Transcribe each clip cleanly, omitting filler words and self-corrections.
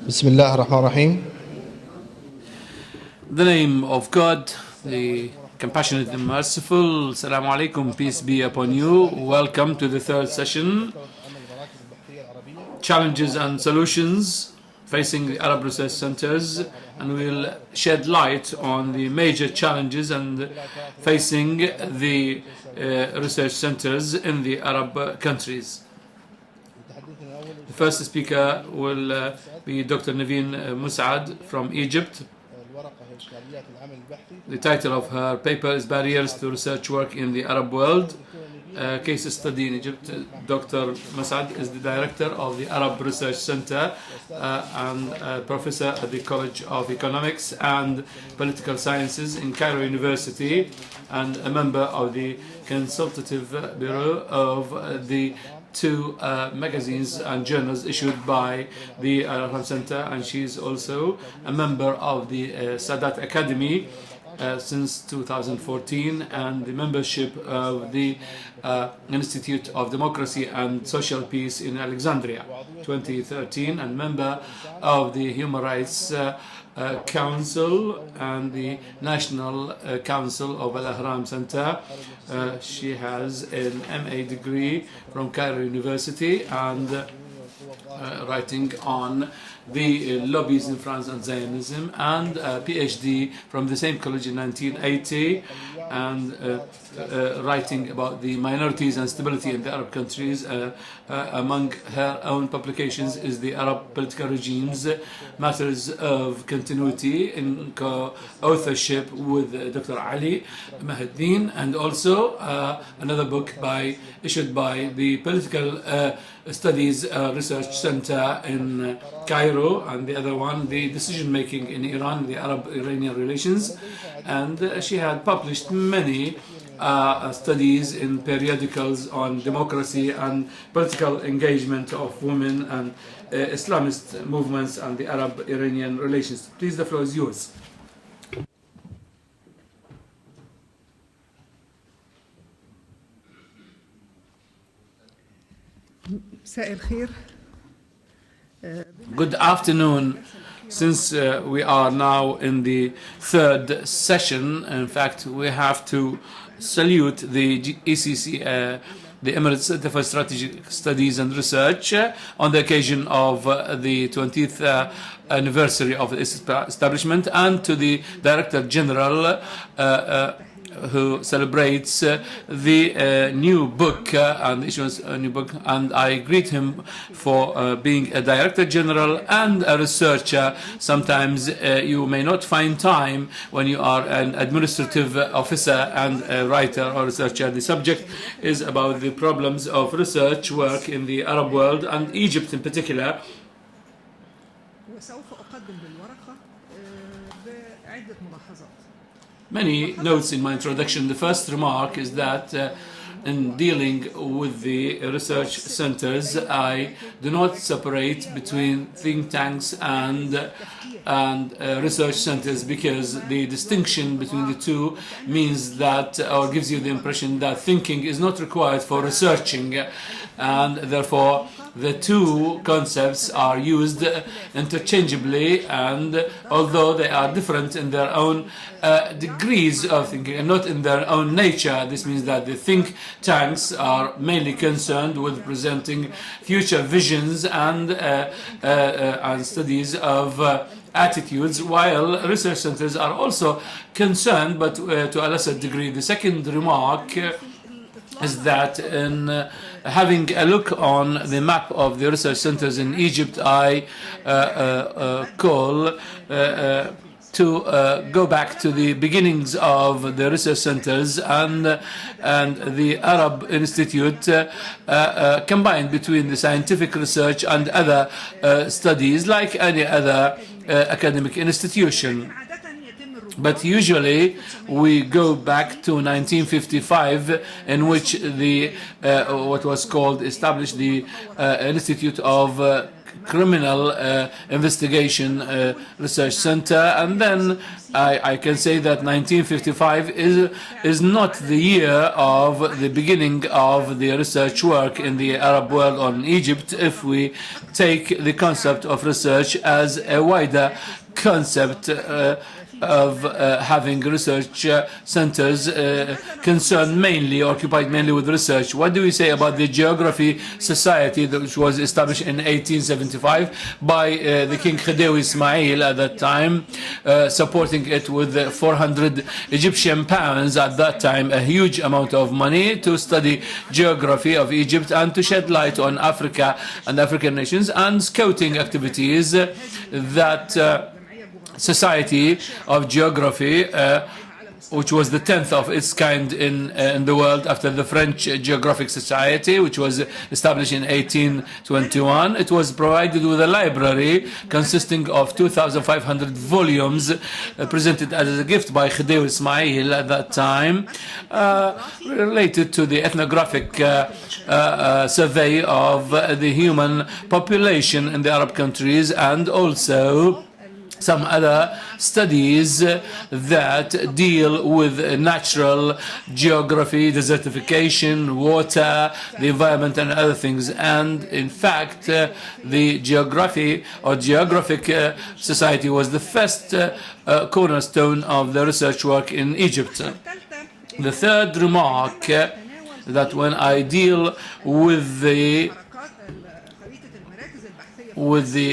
بسم الله الرحمن الرحيم. In the name of God, the compassionate and merciful. Assalamu alaikum, peace be upon you. Welcome to the third session, Challenges and Solutions Facing the Arab Research Centers, and we'll shed light on the major challenges and facing the research centers in the Arab countries. The first speaker will be Dr. Naveen Mus'ad from Egypt. The title of her paper is Barriers to Research Work in the Arab World, Case Study in Egypt. Dr. Mus'ad is the director of the Arab Research Center and professor at the College of Economics and Political Sciences in Cairo University, and a member of the consultative bureau of the two magazines and journals issued by the Arab Center, and she is also a member of the Sadat Academy since 2014, and the membership of the Institute of Democracy and Social Peace in Alexandria 2013, and member of the Human Rights Council and the National Council of Al-Ahram Center. She has an MA degree from Cairo University and writing on the lobbies in France and Zionism, and a PhD from the same college in 1980, and writing about the minorities and stability in the Arab countries. Among her own publications is the Arab Political Regimes, Matters of Continuity, in co-authorship with Dr. Ali Mahaddin, and also another book issued by the Political Studies Research Center in Cairo, and the other one, the decision making in Iran, the Arab-Iranian relations. And she had published many studies in periodicals on democracy and political engagement of women and Islamist movements and the Arab-Iranian relations. Please, the floor is yours. Good afternoon. Since we are now in the third session, in fact, we have to salute the ECC, the Emirates Center for Strategic Studies and Research, on the occasion of the 20th anniversary of its establishment, and to the Director General who celebrates the new book and issuance a new book, and I greet him for being a Director General and a researcher. Sometimes you may not find time when you are an administrative officer and a writer or researcher. The subject is about the problems of research work in the Arab world and Egypt in particular. Many notes in my introduction. The first remark is that in dealing with the research centers, I do not separate between think tanks and research centers, because the distinction between the two means that, or gives you the impression that thinking is not required for researching, and therefore the two concepts are used interchangeably, and although they are different in their own degrees of thinking and not in their own nature, this means that the think tanks are mainly concerned with presenting future visions and studies of attitudes, while research centers are also concerned, but to a lesser degree. The second remark is that in having a look on the map of the research centers in Egypt, I call to go back to the beginnings of the research centers and the Arab Institute, combined between the scientific research and other studies like any other academic institution. But usually we go back to 1955, in which the what was called established the Institute of Criminal Investigation Research Center. And then I can say that 1955 is not the year of the beginning of the research work in the Arab world on Egypt, if we take the concept of research as a wider concept of having research centers concerned mainly, occupied mainly with research. What do we say about the Geography Society, which was established in 1875 by the King Khedive Ismail at that time, supporting it with 400 Egyptian pounds at that time, a huge amount of money to study geography of Egypt and to shed light on Africa and African nations, and scouting activities that Society of Geography, which was the 10th of its kind in the world after the French Geographic Society, which was established in 1821. It was provided with a library consisting of 2,500 volumes presented as a gift by Khedive Ismail at that time, related to the ethnographic survey of the human population in the Arab countries, and also some other studies that deal with natural geography, desertification, water, the environment, and other things. And in fact, the Geography or Geographic Society was the first cornerstone of the research work in Egypt. The third remark, that when I deal with the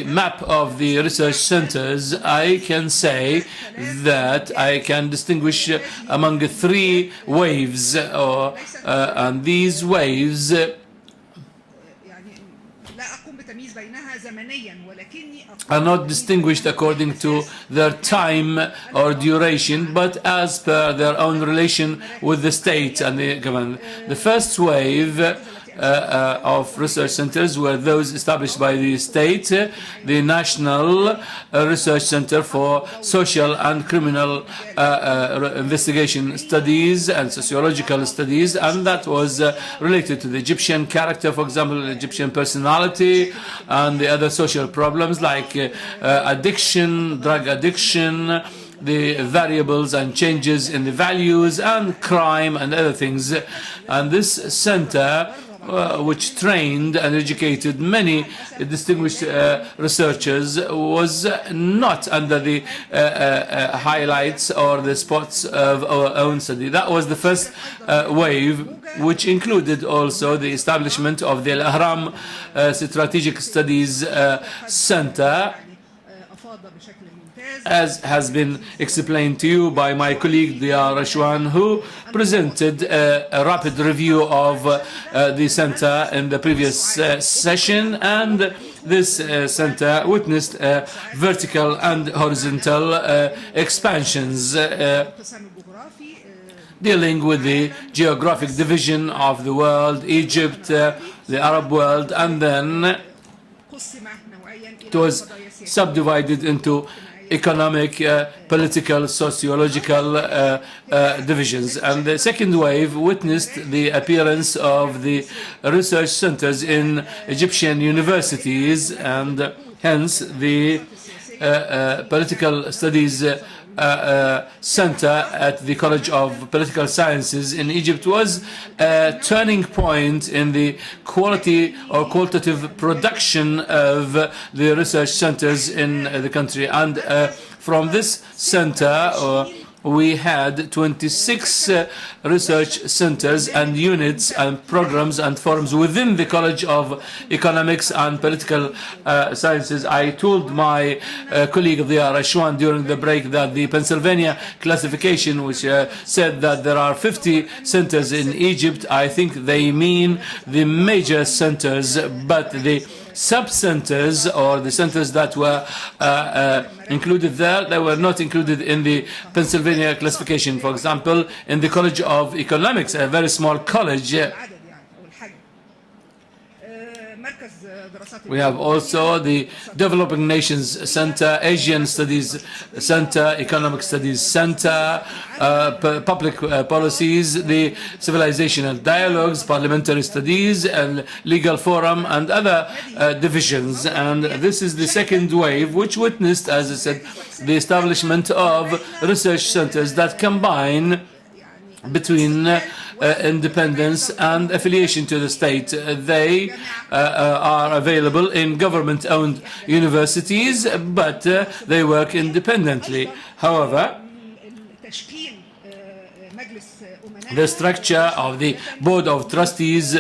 map of the research centers, I can say that I can distinguish among three waves, and these waves are not distinguished according to their time or duration, but as per their own relation with the state and the government. The first wave of research centers were those established by the state, the National Research Center for Social and Criminal Investigation Studies and Sociological Studies, and that was related to the Egyptian character, for example, Egyptian personality, and the other social problems like addiction, drug addiction, the variables and changes in the values, and crime and other things. And this center, which trained and educated many distinguished researchers, was not under the highlights or the spots of our own study. That was the first wave, which included also the establishment of the Al-Ahram Strategic Studies Center, as has been explained to you by my colleague Diyar Rashwan, who presented a rapid review of the center in the previous session. And this center witnessed vertical and horizontal expansions dealing with the geographic division of the world, Egypt, the Arab world, and then it was subdivided into economic, political, sociological divisions. And the second wave witnessed the appearance of the research centers in Egyptian universities, and hence the political studies center at the College of Political Sciences in Egypt was a turning point in the quality or qualitative production of the research centers in the country. And from this center, we had 26 research centers and units and programs and forums within the College of Economics and Political Sciences. I told my colleague Diyar Rashwan during the break that the Pennsylvania classification, which said that there are 50 centers in Egypt, I think they mean the major centers, but the sub-centers or the centers that were included there, they were not included in the Pennsylvania classification. For example, in the College of Economics, a very small college, We have also the Developing Nations Center, Asian Studies Center, Economic Studies Center, Public Policies, the Civilizational Dialogues, Parliamentary Studies, and Legal Forum, and other divisions. And this is the second wave, which witnessed, as I said, the establishment of research centers that combine between independence and affiliation to the state. They are available in government-owned universities, but they work independently. However, the structure of the Board of Trustees,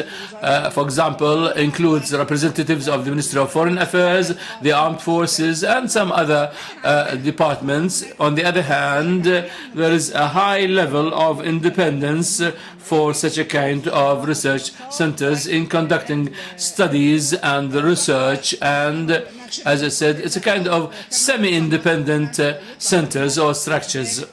for example, includes representatives of the Ministry of Foreign Affairs, the Armed Forces, and some other departments. On the other hand, there is a high level of independence for such a kind of research centers in conducting studies and research, and as I said, it's a kind of semi-independent centers or structures.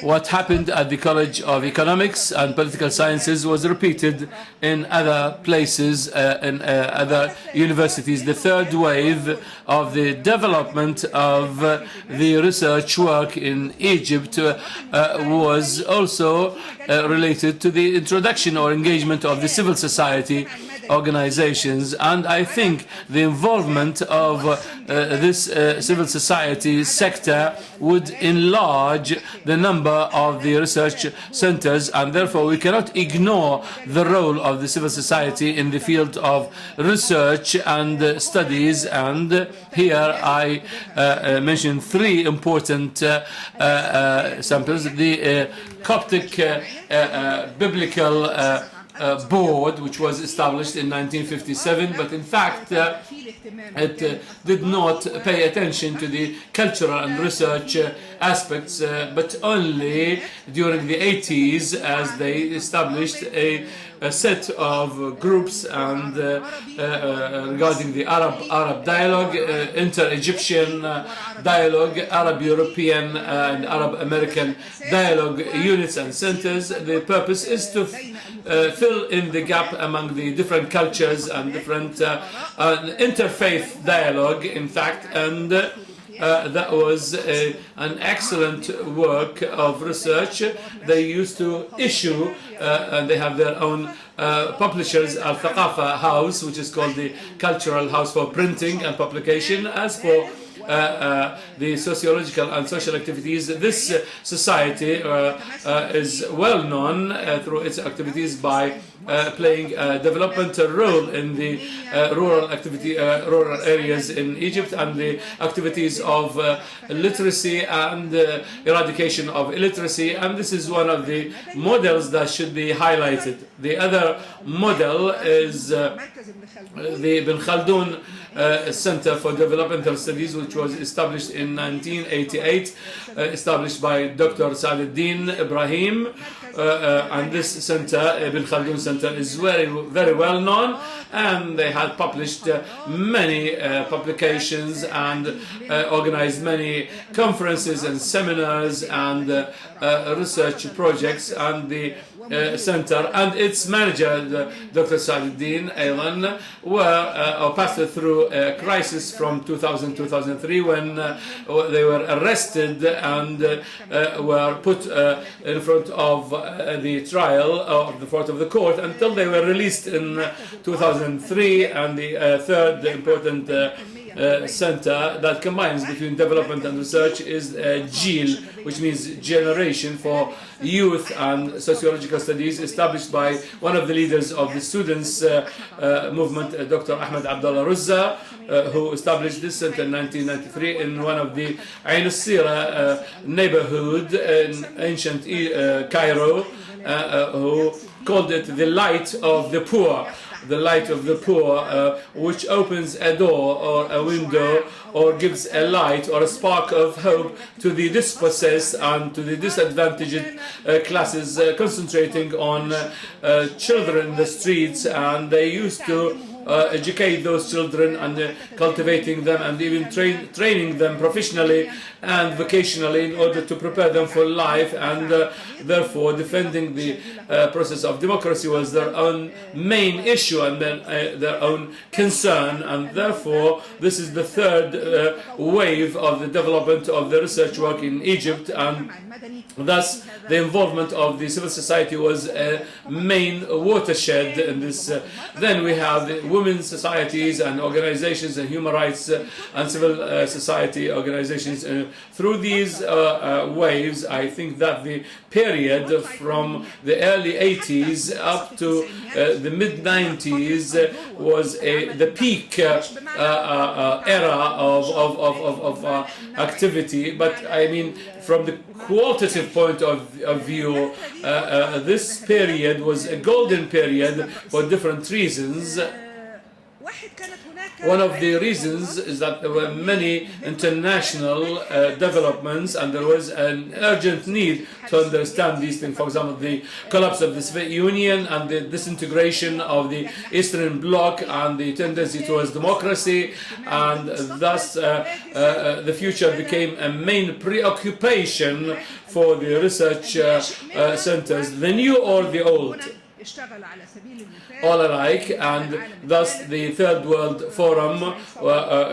What happened at the College of Economics and Political Sciences was repeated in other places, in other universities. The third wave of the development of the research work in Egypt was also related to the introduction or engagement of the civil society organizations, and I think the involvement of this civil society sector would enlarge the number of the research centers, and therefore we cannot ignore the role of the civil society in the field of research and studies. And here I mention three important samples: the Coptic Biblical Board, which was established in 1957, but in fact it did not pay attention to the cultural and research aspects, but only during the 80s, as they established a set of groups and regarding the Arab dialogue, inter-Egyptian dialogue, Arab-European and Arab-American dialogue units and centers. The purpose is to fill in the gap among the different cultures and different interfaith dialogue, in fact, and that was an excellent work of research. They used to issue, and they have their own publishers, Al-Thaqafa House, which is called the Cultural House for Printing and Publication. As for the sociological and social activities, this society is well known through its activities by playing a developmental role in the rural areas in Egypt, and the activities of literacy and eradication of illiteracy, and this is one of the models that should be highlighted. The other model is the Ibn Khaldun Center for Developmental Studies, which was established in 1988, established by Dr. Sa'd-Din Ibrahim, and this center, Ibn Khaldun Center, is very well known, and they had published many publications and organized many conferences and seminars and research projects. And the center and its manager, Dr. Sa'd-Din Aylan, were passed through a crisis from 2000-2003 when they were arrested and were put in front of the trial of the front of the court until they were released in 2003. And the third important center that combines between development and research is GIL, which means Generation for Youth and Sociological Studies, established by one of the leaders of the students' movement, Dr. Ahmed Abdullah Ruzza, who established this center in 1993 in one of the Ain al-Sira neighborhood in ancient Cairo, who called it the light of the poor. The light of the poor, which opens a door or a window or gives a light or a spark of hope to the dispossessed and to the disadvantaged classes, concentrating on children in the streets. And they used to educate those children and cultivating them and even training them professionally and vocationally in order to prepare them for life, and therefore defending the process of democracy was their own main issue and then their own concern, and therefore this is the third wave of the development of the research work in Egypt, and thus the involvement of the civil society was a main watershed in this. Then we have the women's societies and organizations and human rights and civil society organizations. Through these waves, I think that the period from the early 80s up to the mid-90s was the peak era of activity. But I mean, from the qualitative point of view, this period was a golden period for different reasons. One of the reasons is that there were many international developments, and there was an urgent need to understand these things. For example, the collapse of the Soviet Union and the disintegration of the Eastern Bloc and the tendency towards democracy, and thus the future became a main preoccupation for the research centers, the new or the old, all alike. And thus the Third World Forum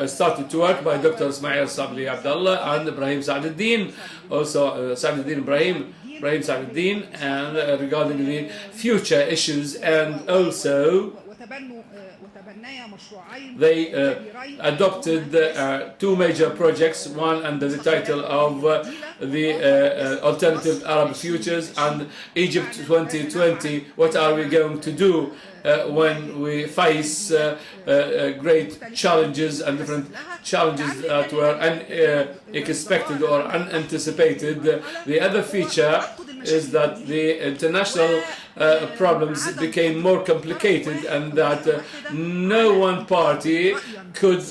started to work by Dr. Ismail Sabri Abdullah and Ibrahim Sa'd-Din, also Sa'd-Din Ibrahim Sa'd-Din, and regarding the future issues, and also they adopted two major projects, one under the title of the Alternative Arab Futures and Egypt 2020. What are we going to do when we face great challenges and different challenges that were unexpected or unanticipated? The other feature is that the international problems became more complicated, and that no one party could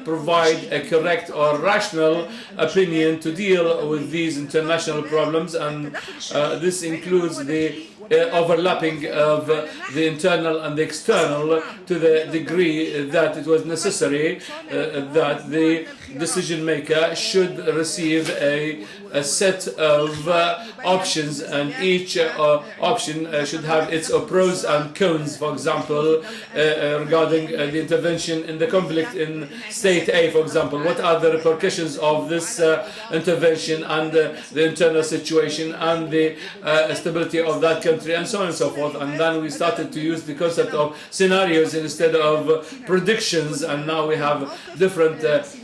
provide a correct or rational opinion to deal with these international problems, and this includes the overlapping of the internal and the external to the degree that it was necessary that the decision maker should receive a set of options, and each option should have its pros and cons. For example, regarding the intervention in the conflict in state A, for example, what are the repercussions of this intervention and the internal situation and the stability of that country, and so on and so forth. And then we started to use the concept of scenarios instead of predictions, and now we have different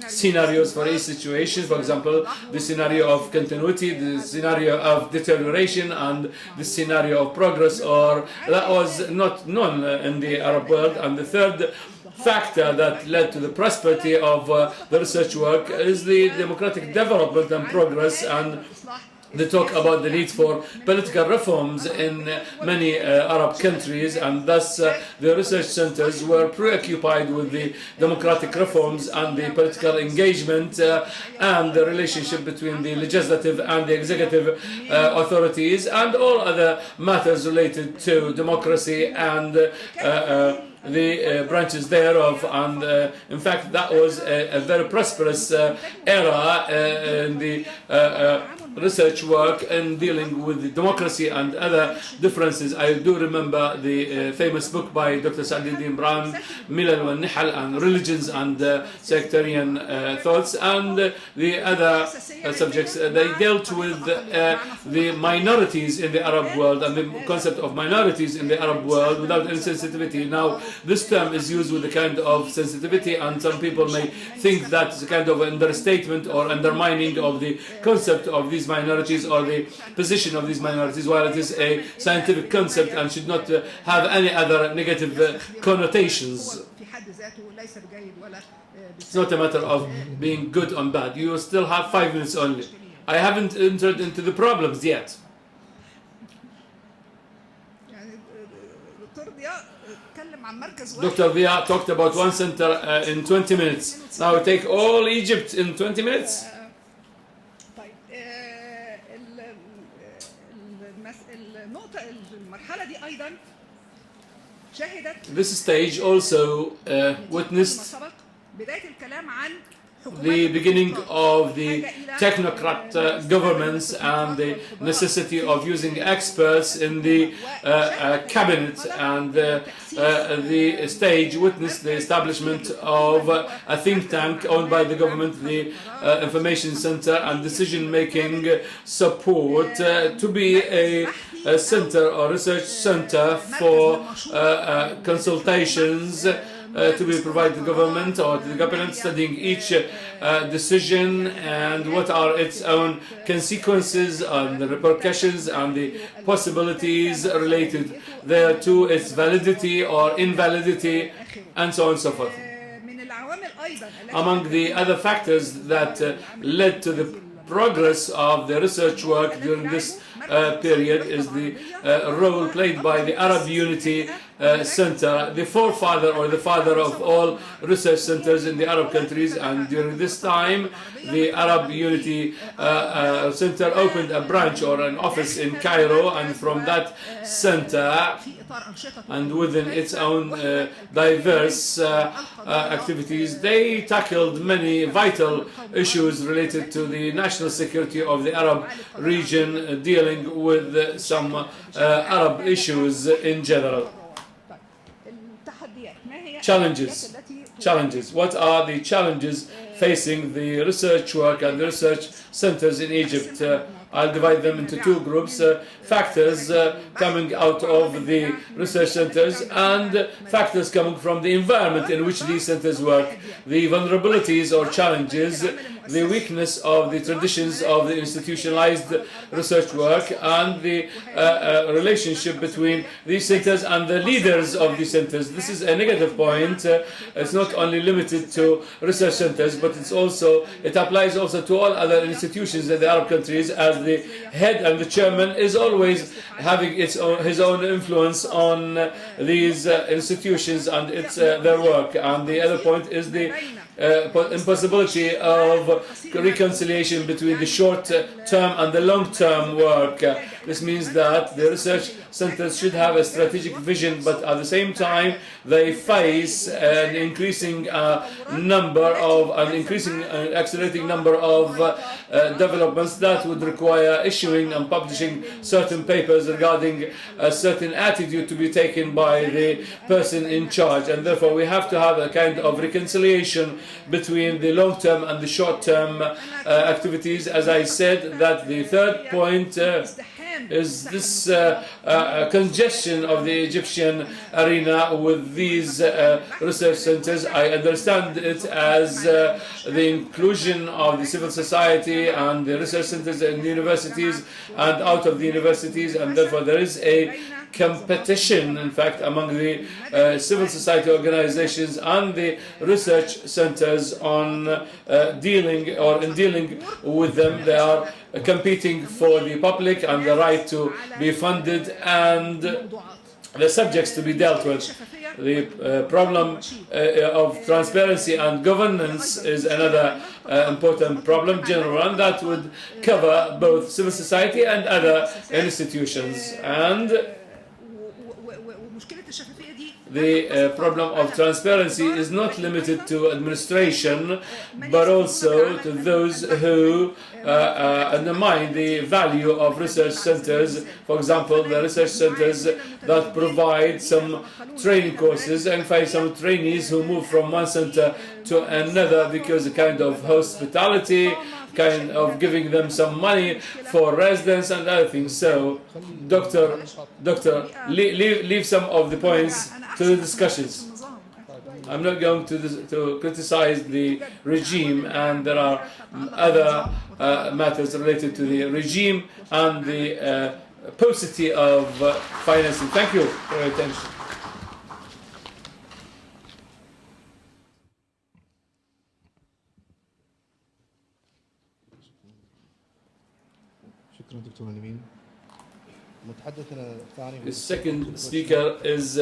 scenarios for each situation. For example, the scenario of continuity, the scenario of deterioration, and the scenario of progress, or that was not known in the Arab world. And the third factor that led to the prosperity of the research work is the democratic development and progress, and they talk about the need for political reforms in many Arab countries, and thus the research centers were preoccupied with the democratic reforms and the political engagement and the relationship between the legislative and the executive authorities and all other matters related to democracy and the branches thereof. And in fact, that was a very prosperous era in the research work in dealing with democracy and other differences. I do remember the famous book by Dr. Sa'd-Din Ibrahim, Milal wa Nihal, and Religions and Sectarian Thoughts, and the other subjects. They dealt with the minorities in the Arab world and the concept of minorities in the Arab world without any sensitivity. Now, this term is used with a kind of sensitivity, and some people may think that's a kind of understatement or undermining of the concept of these minorities or the position of these minorities, while it is a scientific concept and should not have any other negative connotations. It's not a matter of being good or bad. You still have 5 minutes only. I haven't entered into the problems yet. Dr. Dia talked about one center in 20 minutes. Now we take all Egypt in 20 minutes. This stage also witnessed the beginning of the technocrat governments and the necessity of using experts in the cabinet, and the stage witnessed the establishment of a think tank owned by the government, the Information Center and Decision-Making Support, to be a center or research center for consultations to be provided to the government or to the government, studying each decision and what are its own consequences and the repercussions and the possibilities related thereto, its validity or invalidity, and so on and so forth. Among the other factors that led to the progress of the research work during this period is the role played by the Arab Unity Center, the forefather or the father of all research centers in the Arab countries. And during this time, the Arab Unity Center opened a branch or an office in Cairo, and from that center, and within its own diverse activities, they tackled many vital issues related to the national security of the Arab region, dealing with some Arab issues in general. Challenges. What are the challenges facing the research work and the research centers in Egypt? I'll divide them into two groups. Factors coming out of the research centers and factors coming from the environment in which these centers work. The vulnerabilities or challenges, the weakness of the traditions of the institutionalized research work, and the relationship between these centers and the leaders of these centers. This is a negative point. It's not only limited to research centers, but it applies also to all other institutions in the Arab countries, as the head and the chairman is always having his own influence on these institutions and their work. And the other point is the impossibility of reconciliation between the short-term and the long-term work. This means that the research centers should have a strategic vision, but at the same time they face an increasing accelerating number of developments that would require issuing and publishing certain papers regarding a certain attitude to be taken by the person in charge. And therefore we have to have a kind of reconciliation between the long-term and the short-term activities. As I said, that the third point is this congestion of the Egyptian arena with these research centers. I understand it as the inclusion of the civil society and the research centers in the universities and out of the universities, and therefore there is a competition, in fact, among the civil society organizations and the research centers on dealing with them. They are competing for the public and the right to be funded and the subjects to be dealt with. The problem of transparency and governance is another important problem, general, and that would cover both civil society and other institutions. And the problem of transparency is not limited to administration, but also to those who undermine the value of research centers. For example, the research centers that provide some training courses and find some trainees who move from one center to another because a kind of hospitality, kind of giving them some money for residence and other things. So, Doctor, leave some of the points to the discussions. I'm not going to criticize the regime, and there are other matters related to the regime and the paucity of financing. Thank you for your attention. The second speaker is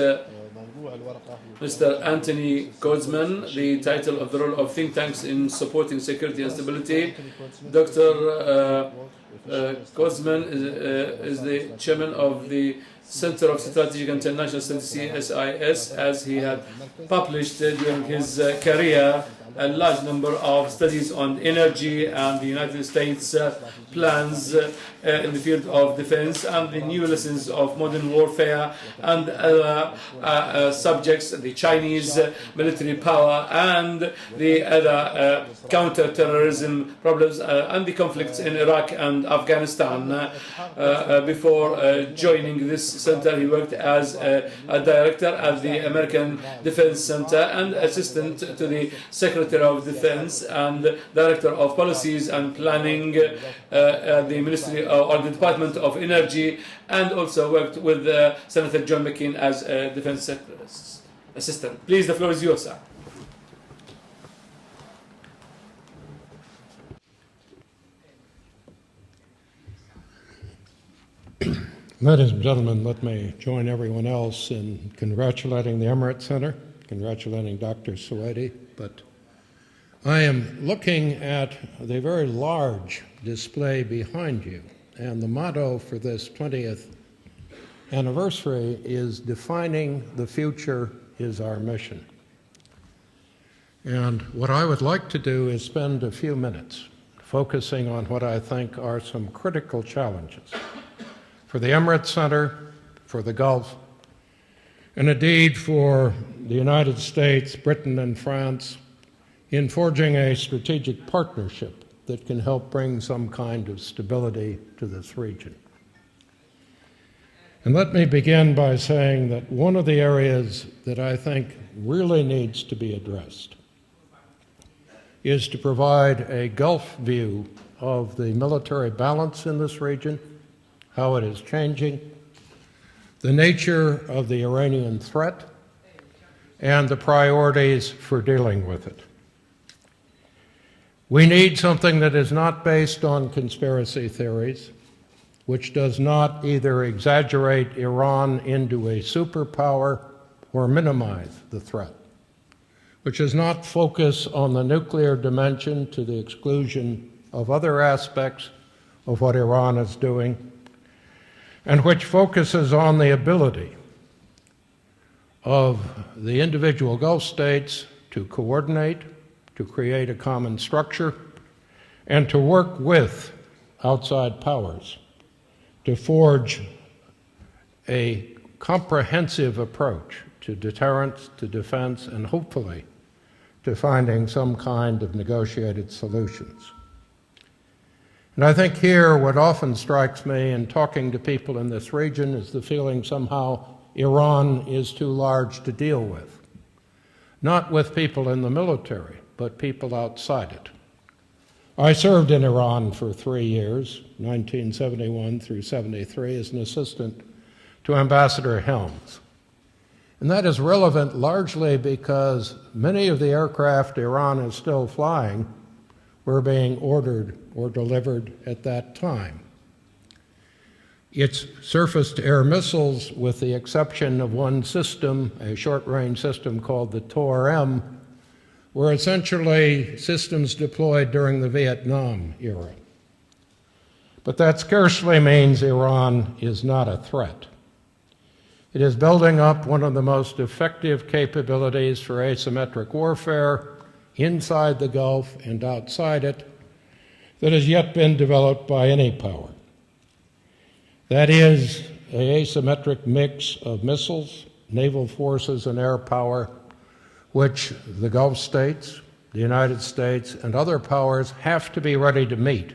Mr. Anthony Kodzman, the title of the role of think tanks in supporting security and stability. Dr. Kozman is the chairman of the Center of Strategic International Studies, CSIS, as he had published during his career a large number of studies on energy and the United States plans in the field of defense and the new lessons of modern warfare and other subjects, the Chinese military power and the other counter-terrorism problems and the conflicts in Iraq and Afghanistan. Before joining this center, he worked as a director at the American Defense Center and assistant to the Secretary of Defense and Director of Policies and Planning at the Ministry or the Department of Energy, and also worked with Senator John McCain as a Defense Assistant. Please, the floor is yours, sir. Ladies and gentlemen, let me join everyone else in congratulating the Emirates Center, congratulating Dr. Suwaidi, but I am looking at the very large display behind you, and the motto for this 20th anniversary is "Defining the Future is Our Mission." And what I would like to do is spend a few minutes focusing on what I think are some critical challenges for the Emirates Center, for the Gulf, and indeed for the United States, Britain, and France in forging a strategic partnership that can help bring some kind of stability to this region. And let me begin by saying that one of the areas that I think really needs to be addressed is to provide a Gulf view of the military balance in this region, how it is changing, the nature of the Iranian threat, and the priorities for dealing with it. We need something that is not based on conspiracy theories, which does not either exaggerate Iran into a superpower or minimize the threat, which does not focus on the nuclear dimension to the exclusion of other aspects of what Iran is doing, and which focuses on the ability of the individual Gulf states to coordinate, to create a common structure, and to work with outside powers to forge a comprehensive approach to deterrence, to defense, and hopefully to finding some kind of negotiated solutions. And I think here what often strikes me in talking to people in this region is the feeling somehow Iran is too large to deal with. Not with people in the military, but people outside it. I served in Iran for 3 years, 1971 through 73, as an assistant to Ambassador Helms. And that is relevant largely because many of the aircraft Iran is still flying were being ordered or delivered at that time. Its surface-to-air missiles, with the exception of one system, a short-range system called the TOR-M, were essentially systems deployed during the Vietnam era. But that scarcely means Iran is not a threat. It is building up one of the most effective capabilities for asymmetric warfare inside the Gulf and outside it that has yet been developed by any power. That is an asymmetric mix of missiles, naval forces, and air power, which the Gulf states, the United States, and other powers have to be ready to meet,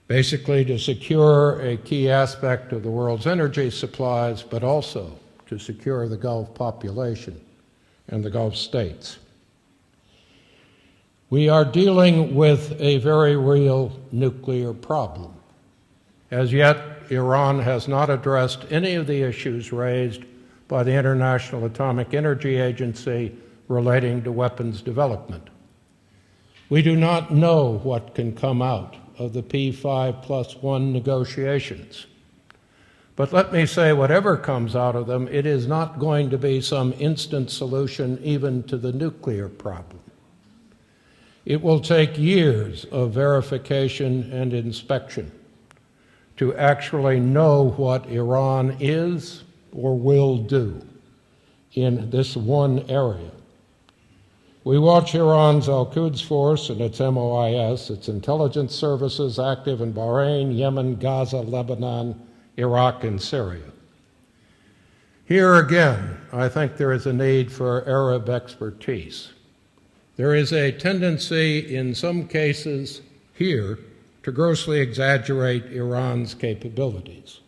basically to secure a key aspect of the world's energy supplies, but also to secure the Gulf population and the Gulf states. We are dealing with a very real nuclear problem. As yet, Iran has not addressed any of the issues raised by the International Atomic Energy Agency relating to weapons development. We do not know what can come out of the P5+1 negotiations. But let me say, whatever comes out of them, it is not going to be some instant solution even to the nuclear problem. It will take years of verification and inspection to actually know what Iran is or will do in this one area. We watch Iran's Al-Quds Force and its MOIS, its intelligence services active in Bahrain, Yemen, Gaza, Lebanon, Iraq, and Syria. Here again, I think there is a need for Arab expertise. There is a tendency in some cases here to grossly exaggerate Iran's capabilities.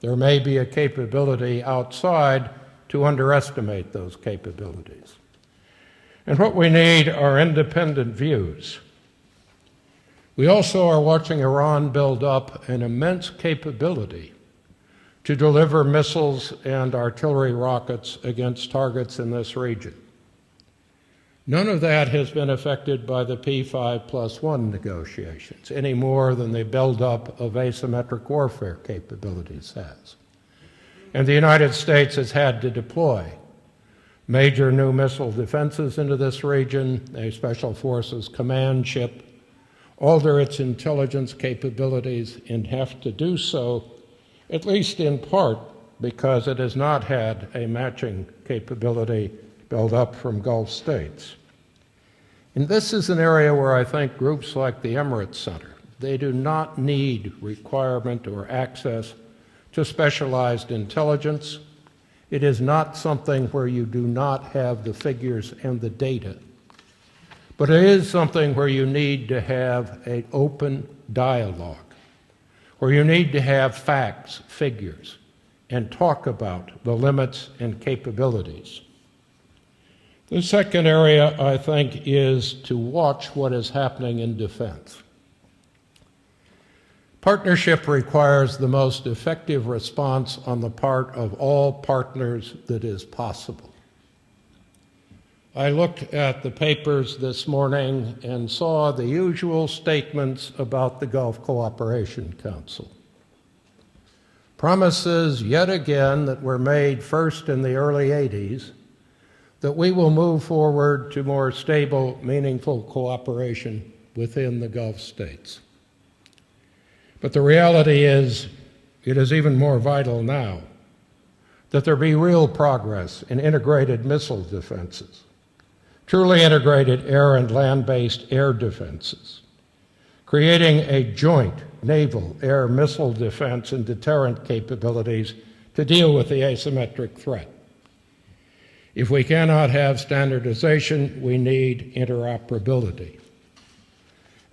There may be a capability outside to underestimate those capabilities. And what we need are independent views. We also are watching Iran build up an immense capability to deliver missiles and artillery rockets against targets in this region. None of that has been affected by the P5+1 negotiations, any more than the buildup of asymmetric warfare capabilities has. And the United States has had to deploy major new missile defenses into this region, a Special Forces command ship, alter its intelligence capabilities, and have to do so, at least in part, because it has not had a matching capability built up from Gulf states. And this is an area where I think groups like the Emirates Center, they do not need requirement or access to specialized intelligence. It is not something where you do not have the figures and the data. But it is something where you need to have an open dialogue, where you need to have facts, figures, and talk about the limits and capabilities. The second area, I think, is to watch what is happening in defense. Partnership requires the most effective response on the part of all partners that is possible. I looked at the papers this morning and saw the usual statements about the Gulf Cooperation Council. Promises, yet again, that were made first in the early 80s, that we will move forward to more stable, meaningful cooperation within the Gulf states. But the reality is, it is even more vital now that there be real progress in integrated missile defenses, truly integrated air and land-based air defenses, creating a joint naval air missile defense and deterrent capabilities to deal with the asymmetric threat. If we cannot have standardization, we need interoperability.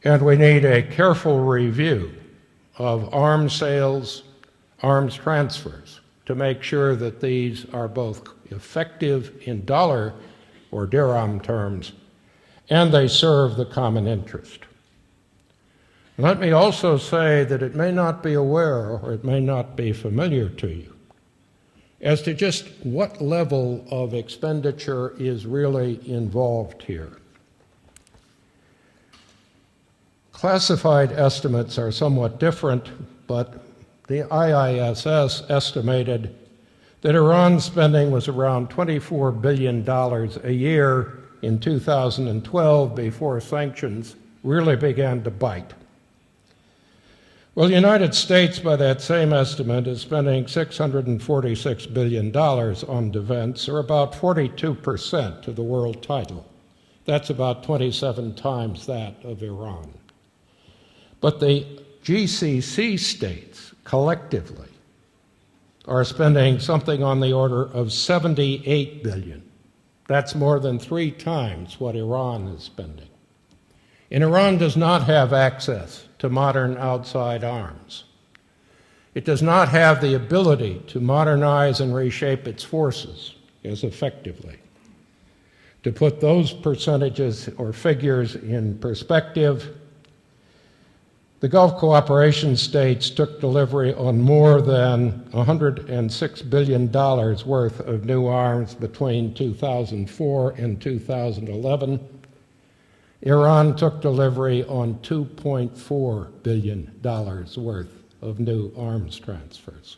And we need a careful review of arms sales, arms transfers, to make sure that these are both effective in dollar or dirham terms, and they serve the common interest. Let me also say that it may not be aware, or it may not be familiar to you, as to just what level of expenditure is really involved here. Classified estimates are somewhat different, but the IISS estimated that Iran's spending was around $24 billion a year in 2012 before sanctions really began to bite. Well, the United States, by that same estimate, is spending $646 billion on defense, or about 42% of the world total. That's about 27 times that of Iran. But the GCC states collectively are spending something on the order of $78 billion. That's more than 3 times what Iran is spending. And Iran does not have access to modern outside arms. It does not have the ability to modernize and reshape its forces as effectively. To put those percentages or figures in perspective, the Gulf Cooperation states took delivery on more than $106 billion worth of new arms between 2004 and 2011. Iran took delivery on $2.4 billion worth of new arms transfers.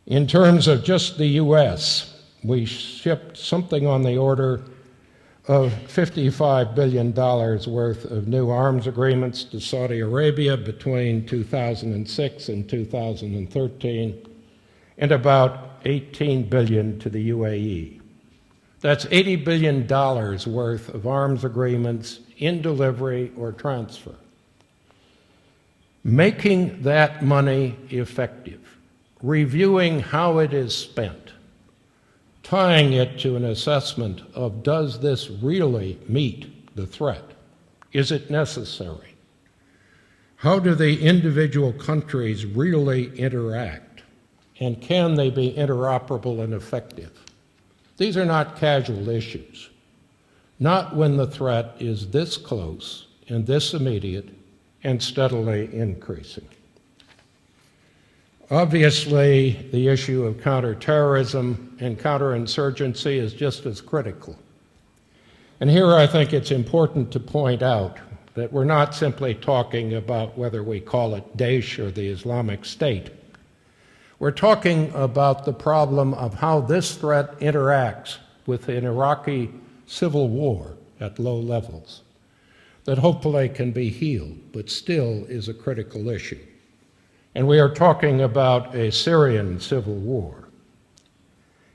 In terms of just the U.S., we shipped something on the order of $55 billion worth of new arms agreements to Saudi Arabia between 2006 and 2013, and about $18 billion to the UAE. That's $80 billion worth of arms agreements in delivery or transfer. Making that money effective, reviewing how it is spent, tying it to an assessment of, does this really meet the threat? Is it necessary? How do the individual countries really interact? And can they be interoperable and effective? These are not casual issues, not when the threat is this close and this immediate and steadily increasing. Obviously, the issue of counterterrorism and counterinsurgency is just as critical. And here I think it's important to point out that we're not simply talking about whether we call it Daesh or the Islamic State. We're talking about the problem of how this threat interacts with an Iraqi civil war at low levels that hopefully can be healed, but still is a critical issue. And we are talking about a Syrian civil war.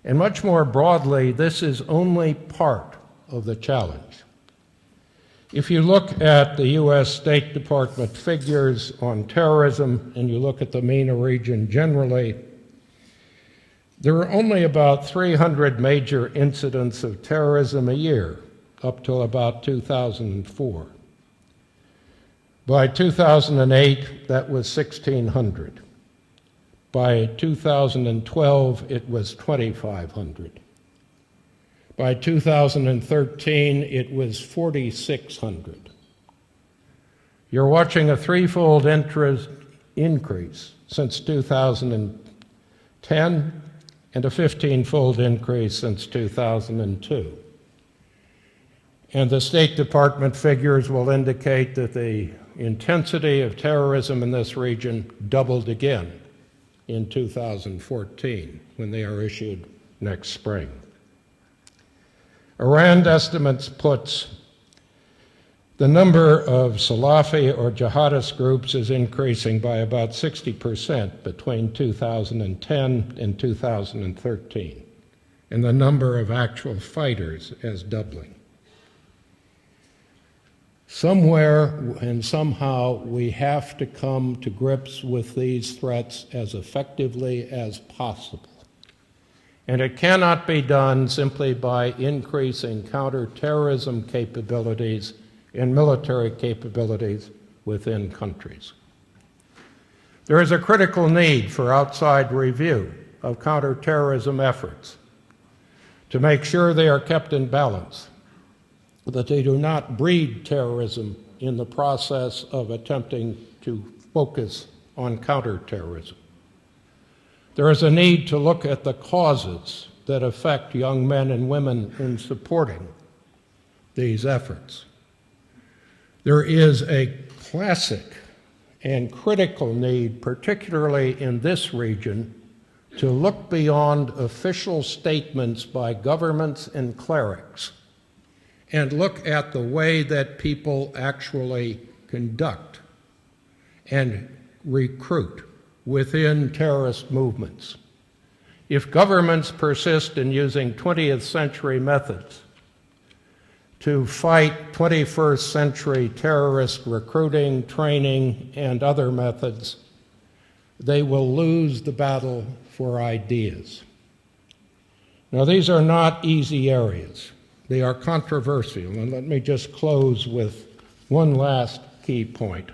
And much more broadly, this is only part of the challenge. If you look at the U.S. State Department figures on terrorism, and you look at the MENA region generally, there are only about 300 major incidents of terrorism a year, up till about 2004. By 2008, that was 1,600. By 2012, it was 2,500. By 2013, it was 4,600. You're watching a threefold increase since 2010 and a 15-fold increase since 2002. And the State Department figures will indicate that the intensity of terrorism in this region doubled again in 2014, when they are issued next spring. Iran estimates puts the number of Salafi or jihadist groups is increasing by about 60% between 2010 and 2013, and the number of actual fighters is doubling. Somewhere and somehow we have to come to grips with these threats as effectively as possible. And it cannot be done simply by increasing counterterrorism capabilities and military capabilities within countries. There is a critical need for outside review of counterterrorism efforts to make sure they are kept in balance, that they do not breed terrorism in the process of attempting to focus on counterterrorism. There is a need to look at the causes that affect young men and women in supporting these efforts. There is a classic and critical need, particularly in this region, to look beyond official statements by governments and clerics and look at the way that people actually conduct and recruit within terrorist movements. If governments persist in using 20th century methods to fight 21st century terrorist recruiting, training, and other methods, they will lose the battle for ideas. Now, these are not easy areas. They are controversial, and let me just close with one last key point.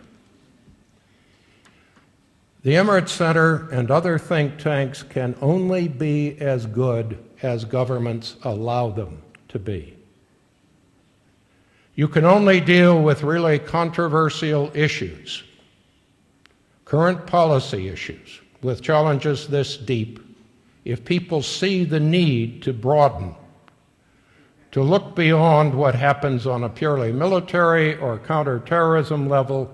The Emirates Center and other think tanks can only be as good as governments allow them to be. You can only deal with really controversial issues, current policy issues, with challenges this deep, if people see the need to broaden, to look beyond what happens on a purely military or counterterrorism level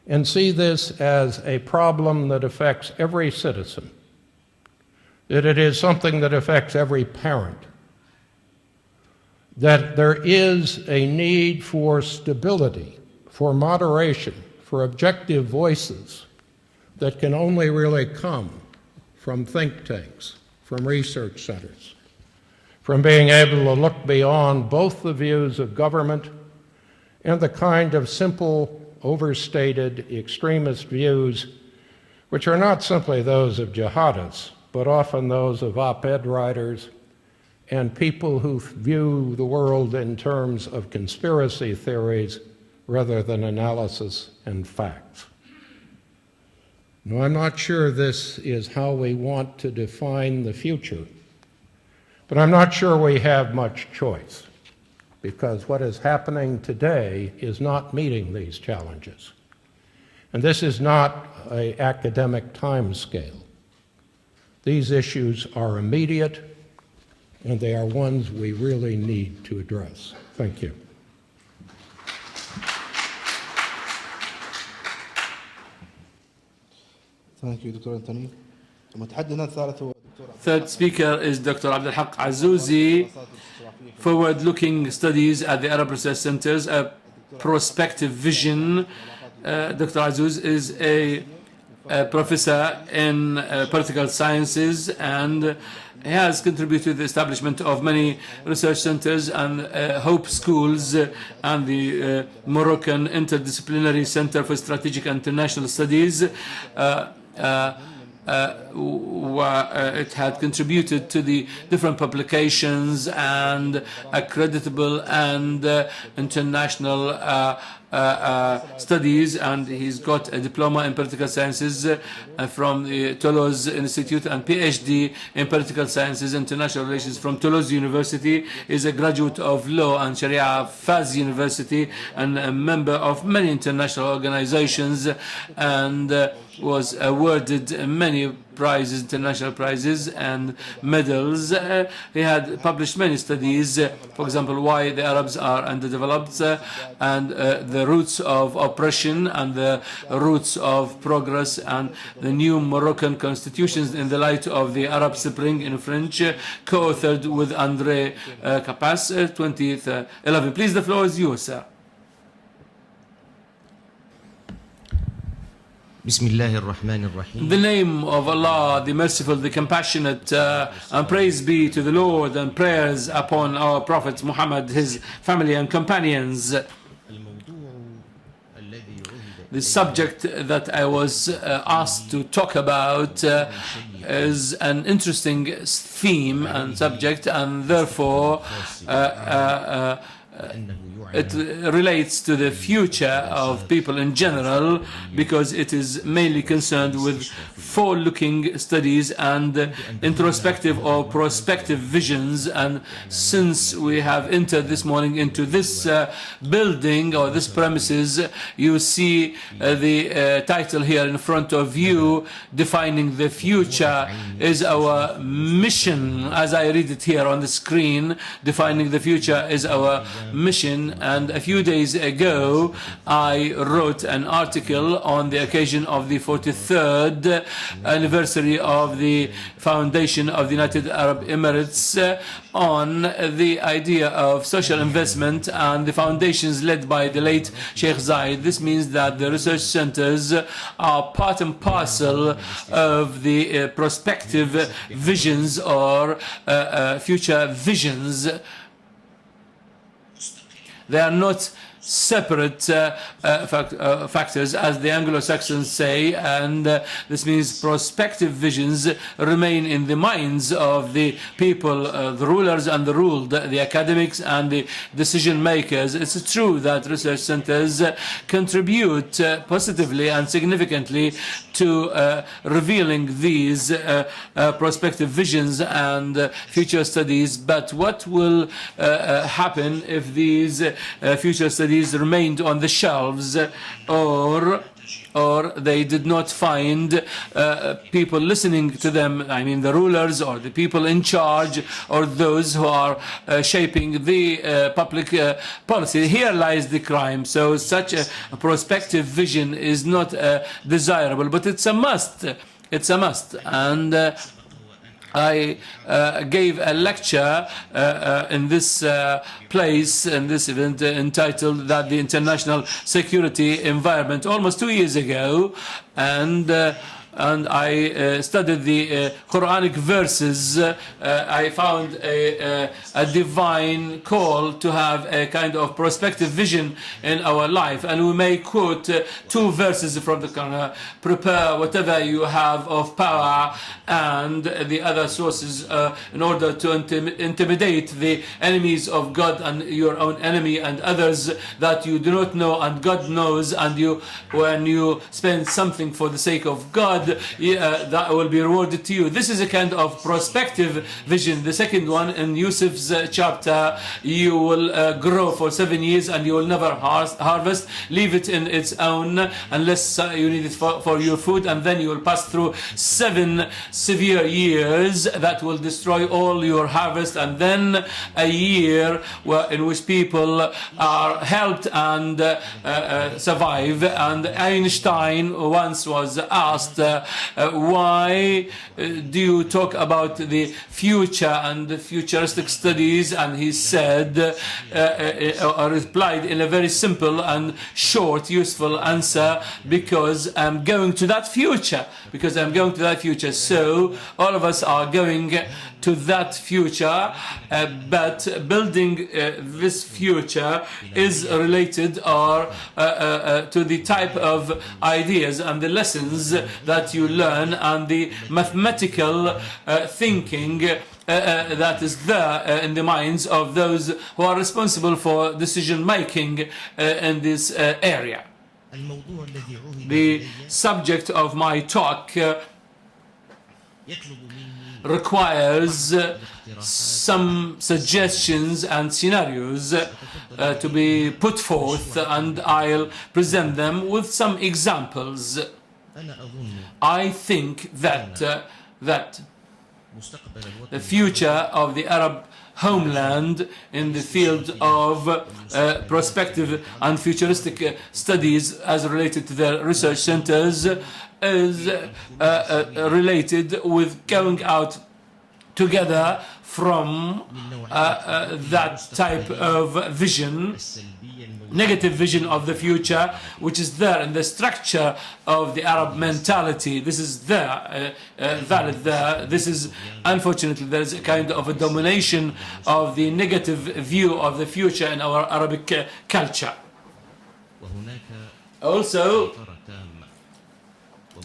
and see this as a problem that affects every citizen, that it is something that affects every parent, that there is a need for stability, for moderation, for objective voices that can only really come from think tanks, from research centers, from being able to look beyond both the views of government and the kind of simple, overstated, extremist views which are not simply those of jihadists, but often those of op-ed writers and people who view the world in terms of conspiracy theories rather than analysis and facts. Now, I'm not sure this is how we want to define the future, but I'm not sure we have much choice, because what is happening today is not meeting these challenges. And this is not an academic time scale. These issues are immediate, and they are ones we really need to address. Thank you. Thank you, Dr. Anthony. المتحدث الثالث هو دكتور Third speaker is Dr. Abdul Haq Azouzi, forward-looking studies at the Arab Research Centers, a prospective vision. Dr. Azouz is a professor in political sciences, and he has contributed to the establishment of many research centers and Hope Schools and the Moroccan Interdisciplinary Center for Strategic and International Studies. It had contributed to the different publications and accreditable and international studies, and he's got a diploma in political sciences from the Toulouse Institute and PhD in political sciences international relations from Toulouse University. Is a graduate of law and Sharia Faz University and a member of many international organizations, and was awarded many prizes, international prizes and medals. He had published many studies, for example, why the Arabs are underdeveloped and the roots of oppression and the roots of progress and the new Moroccan constitutions in the light of the Arab Spring in French, co-authored with André Capas, 2011. Please, the floor is yours, sir. Bismillah ar-Rahman ar-Rahim. In the name of Allah, the Merciful, the Compassionate, and praise be to the Lord, and prayers upon our Prophet Muhammad, his family and companions. The subject that I was asked to talk about is an interesting theme and subject, and therefore it relates to the future of people in general, because it is mainly concerned with forward-looking studies and introspective or prospective visions. And since we have entered this morning into this building or this premises, you see the title here in front of you, Defining the Future, is our mission. As I read it here on the screen, Defining the Future is our mission. And a few days ago, I wrote an article on the occasion of the 43rd anniversary of the foundation of the United Arab Emirates on the idea of social investment and the foundations led by the late Sheikh Zayed. This means that the research centers are part and parcel of the prospective visions or future visions. They are not separate factors, as the Anglo-Saxons say, and this means prospective visions remain in the minds of the people, the rulers and the ruled, the academics and the decision makers. It's true that research centers contribute positively and significantly to revealing these prospective visions and future studies, but what will happen if these future studies remained on the shelves, or they did not find people listening to them? I mean, the rulers or the people in charge or those who are shaping the public policy. Here lies the crime. So such a prospective vision is not desirable, but it's a must. It's a must. And I gave a lecture in this place, in this event, entitled that the International Security Environment almost 2 years ago, and I studied the Quranic verses. I found a divine call to have a kind of prospective vision in our life. And we may quote 2 verses from the Quran: prepare whatever you have of power and the other sources in order to intimidate the enemies of God and your own enemy and others that you do not know and God knows. And when you spend something for the sake of God, that will be rewarded to you. This is a kind of prospective vision. The second one in Yusuf's chapter: you will grow for 7 years and you will never harvest. Leave it in its own unless you need it for your food, and then you will pass through 7 severe years that will destroy all your harvest, and then a year in which people are helped and survive. And Einstein once was asked, why do you talk about the future and the futuristic studies? And he said, replied in a very simple and short, useful answer: because I'm going to that future. Because I'm going to that future. So all of us are going to that future, but building this future is related to the type of ideas and the lessons that you learn and the mathematical thinking that is there in the minds of those who are responsible for decision making in this area. The subject of my talk requires some suggestions and scenarios to be put forth, and I'll present them with some examples. I think that the future of the Arab homeland in the field of prospective and futuristic studies as related to their research centers is related with going out together from that type of vision, negative vision of the future, which is there in the structure of the Arab mentality. This is there, valid there. This is, unfortunately, there is a kind of a domination of the negative view of the future in our Arabic culture. Also,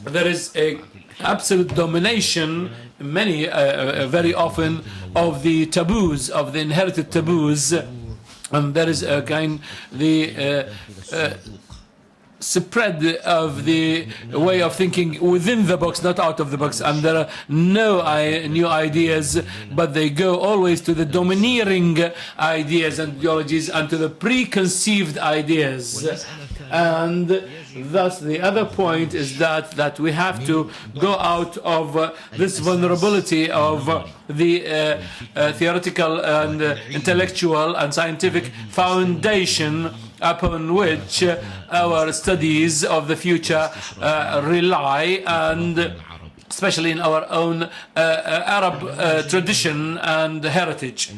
there is a absolute domination, very often, of the taboos, of the inherited taboos, and there is a kind the spread of the way of thinking within the box, not out of the box, and there are no new ideas, but they go always to the domineering ideas and ideologies and to the preconceived ideas. And thus the other point is that we have to go out of this vulnerability of the theoretical and intellectual and scientific foundation upon which our studies of the future rely, and especially in our own Arab tradition and heritage.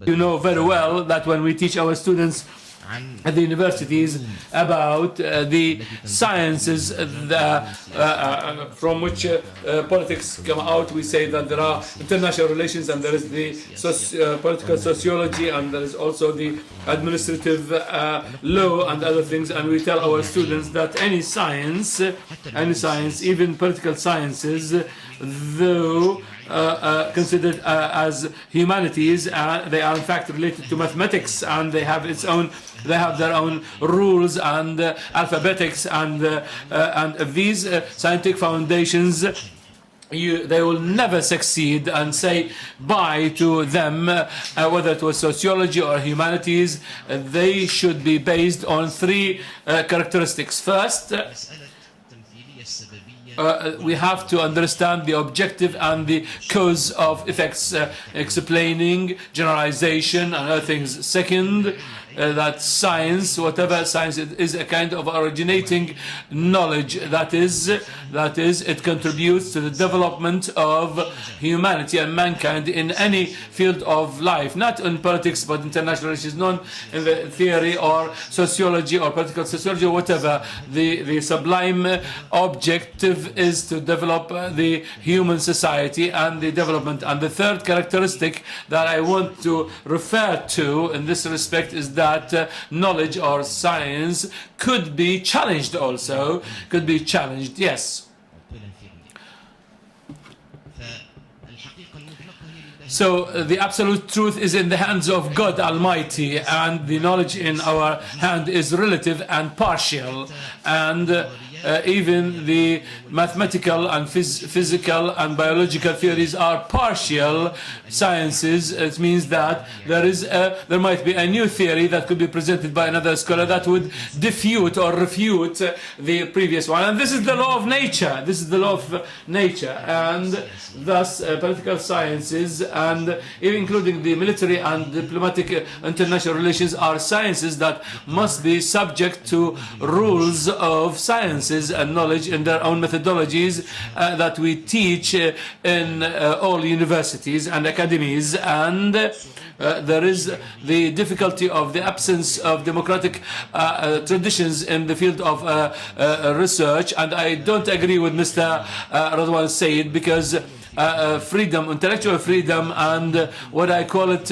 You know very well that when we teach our students at the universities about the sciences from which politics come out, we say that there are international relations, and there is the political sociology, and there is also the administrative law and other things. And we tell our students that any science, even political sciences, though considered as humanities, they are in fact related to mathematics, and they have their own rules and alphabetics, and these scientific foundations, they will never succeed, and say bye to them, whether it was sociology or humanities. They should be based on 3 characteristics. First, we have to understand the objective and the cause of effects, explaining generalization and other things. Second, that science, whatever science is a kind of originating knowledge. That is, it contributes to the development of humanity and mankind in any field of life, not in politics but international relations, not in the theory or sociology or political sociology or whatever. The sublime objective is to develop the human society and the development. And the third characteristic that I want to refer to in this respect is that knowledge or science could be challenged also, could be challenged, yes. So the absolute truth is in the hands of God Almighty, and the knowledge in our hand is relative and partial, and even the mathematical and physical and biological theories are partial sciences. It means that there might be a new theory that could be presented by another scholar that would defute or refute the previous one. And this is the law of nature. This is the law of nature. And thus political sciences, and even including the military and diplomatic international relations, are sciences that must be subject to rules of sciences and knowledge in their own methodologies that we teach in all universities and academies. And there is the difficulty of the absence of democratic traditions in the field of research, and I don't agree with Mr. Radwan Said, because freedom, intellectual freedom, and what I call it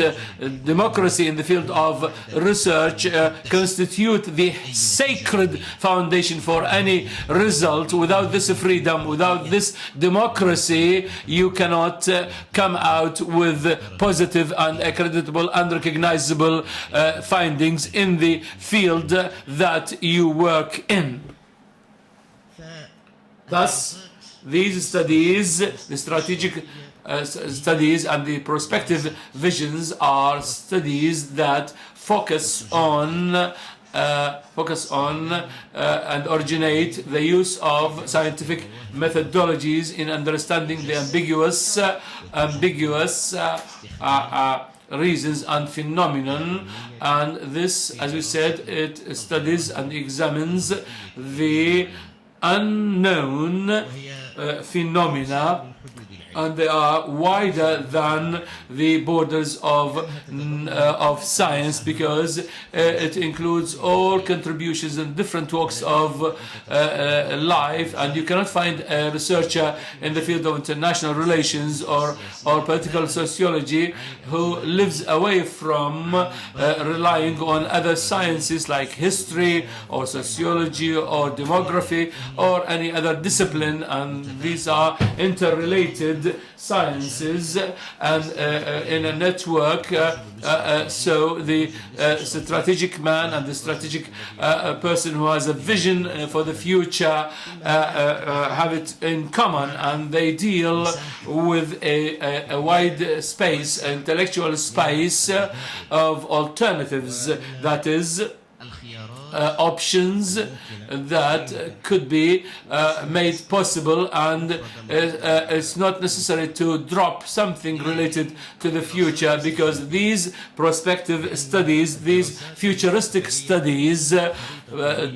democracy in the field of research constitute the sacred foundation for any result. Without this freedom, without this democracy, you cannot come out with positive and accreditable and recognizable findings in the field that you work in. Thus, these studies, the strategic studies and the prospective visions, are studies that focus on and originate the use of scientific methodologies in understanding the ambiguous reasons and phenomenon. And this, as we said, it studies and examines the unknown phenomena, and they are wider than the borders of science, because it includes all contributions in different walks of life, and you cannot find a researcher in the field of international relations or political sociology who lives away from relying on other sciences like history or sociology or demography or any other discipline. And these are interrelated sciences and in a network. So the strategic man and the strategic person who has a vision for the future have it in common, and they deal with a wide space, intellectual space of alternatives, that is, options that could be made possible, and it's not necessary to drop something related to the future, because these prospective studies, these futuristic studies,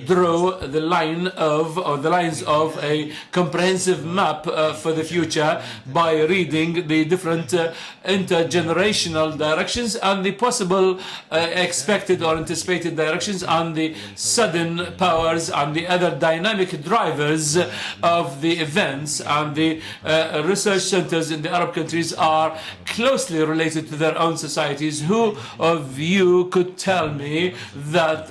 draw the line of, or the lines of, a comprehensive map for the future by reading the different intergenerational directions and the possible expected or anticipated directions, and the sudden powers and the other dynamic drivers of the events. And the research centers in the Arab countries are closely related to their own societies. Who of you could tell me that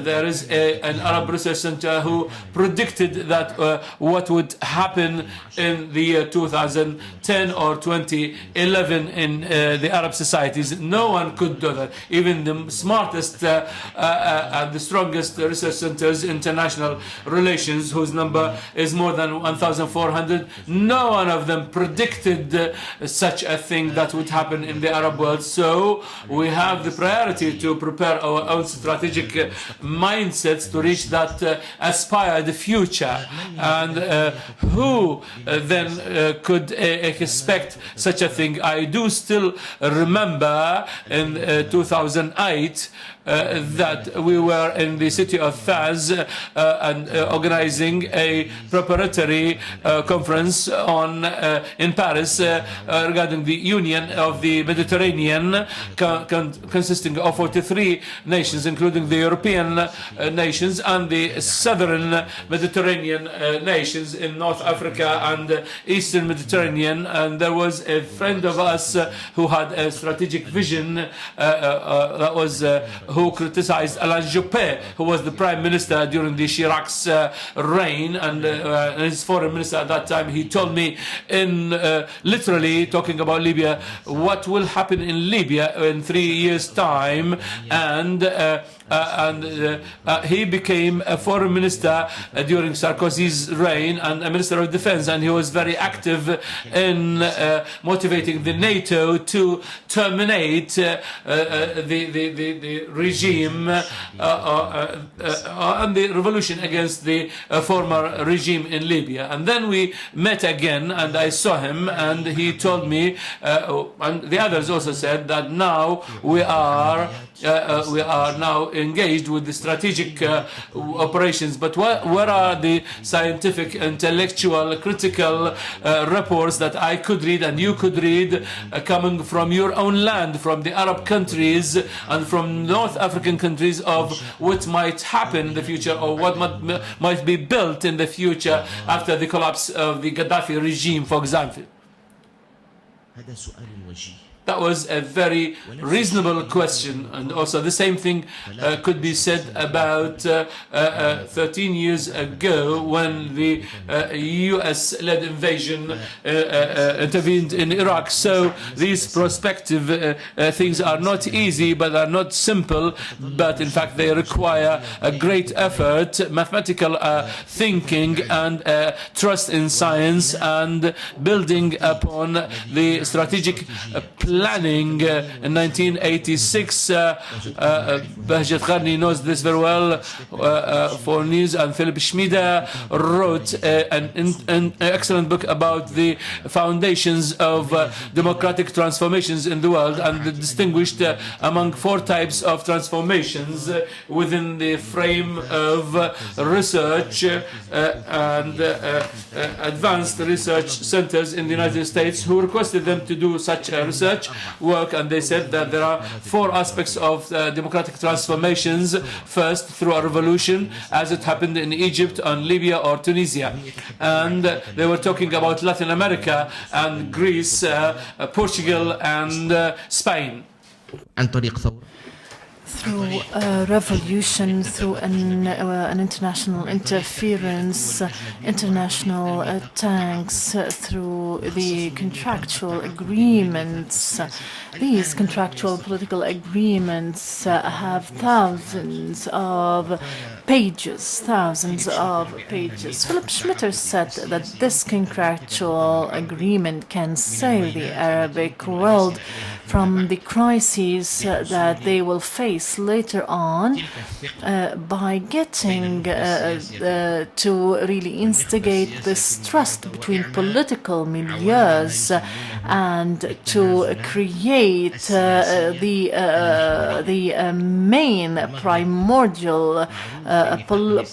there is an Arab research center who predicted that what would happen in the year 2010 or 2011 in the Arab societies? No one could do that. Even the smartest and the strongest research centers, international relations, whose number is more than 1,400. No one of them predicted such a thing that would happen in the Arab world. So we have the priority to prepare our own strategic mindsets to reach that aspired future. And who then could expect such a thing? I do still remember in 2008 that we were in the city of Fez and organizing a preparatory conference in Paris regarding the Union of the Mediterranean, consisting of 43 nations, including the European nations and the southern Mediterranean nations in North Africa and Eastern Mediterranean. And there was a friend of us who had a strategic vision that was who criticized Alain Juppé, who was the prime minister during the Chirac's reign, and his foreign minister at that time. He told me, in literally talking about Libya, what will happen in Libya in 3 years' time, and he became a foreign minister during Sarkozy's reign and a minister of defense, and he was very active in motivating the NATO to terminate the regime and the revolution against the former regime in Libya. And then we met again, and I saw him, and he told me, and the others also said, that now we are now engaged with the strategic operations. But where are the scientific, intellectual, critical reports that I could read and you could read coming from your own land, from the Arab countries and from North African countries, of what might happen in the future, or what might be built in the future after the collapse of the Gaddafi regime, for example? هذا سؤال وجيه. That was a very reasonable question, and also the same thing could be said about 13 years ago when the US-led invasion intervened in Iraq. So these prospective things are not easy, but are not simple, but in fact they require a great effort, mathematical thinking, and trust in science, and building upon the strategic planning. In 1986, Bahjat Qarni knows this very well for news, and Philip Schmida wrote an excellent book about the foundations of democratic transformations in the world, and distinguished among 4 types of transformations within the frame of research and advanced research centers in the United States, who requested them to do such research work. And they said that there are 4 aspects of democratic transformations. First, through a revolution, as it happened in Egypt, on Libya, or Tunisia. And they were talking about Latin America and Greece, Portugal, and Spain. عن طريق ثورة. Through a revolution, through an international interference, international tanks, through the contractual agreements. These contractual political agreements have thousands of pages, Philip Schmitter said that this contractual agreement can save the Arabic world from the crises that they will face later on by getting to really instigate this trust between political milieus and to create the main primordial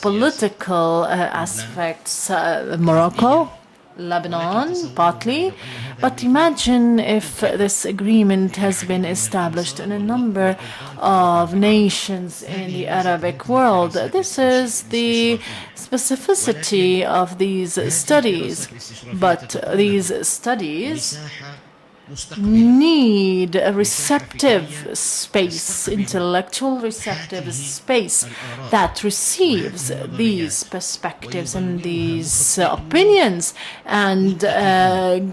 political aspects. Morocco, Lebanon, partly. But imagine if this agreement has been established in a number of nations in the Arabic world. This is the specificity of these studies. But these studies need a receptive space, intellectual receptive space that receives these perspectives and these opinions and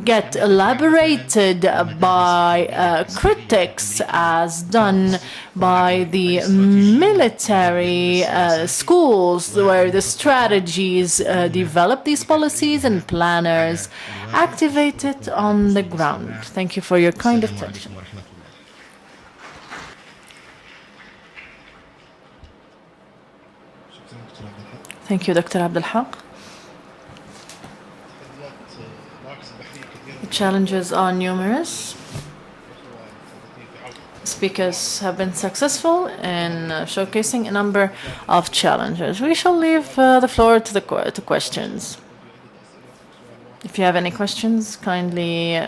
get elaborated by critics as done by the military schools where the strategies develop these policies and planners activate it on the ground. Thank you for your kind attention. Thank you, Dr. Abdel Haq. The challenges are numerous. Speakers have been successful in showcasing a number of challenges. We shall leave the floor to questions. If you have any questions, kindly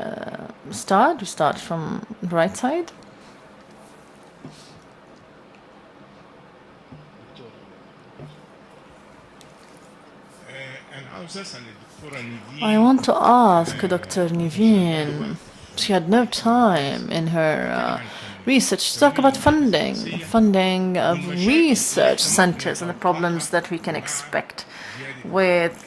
start. We start from the right side. I want to ask Dr. Niveen. She had no time in her research to talk about funding of research centers and the problems that we can expect with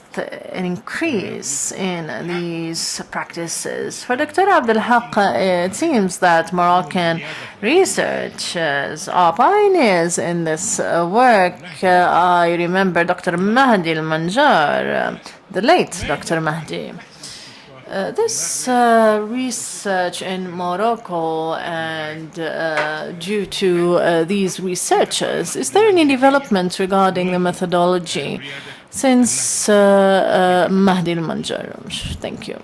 an increase in these practices. For Dr. Abdel Haq, it seems that Moroccan researchers are pioneers in this work. I remember Dr. Mahdi al-Manjar, the late Dr. Mahdi. This research in Morocco and due to these researchers, is there any development regarding the methodology since Mahdi al-Manjar? Thank you.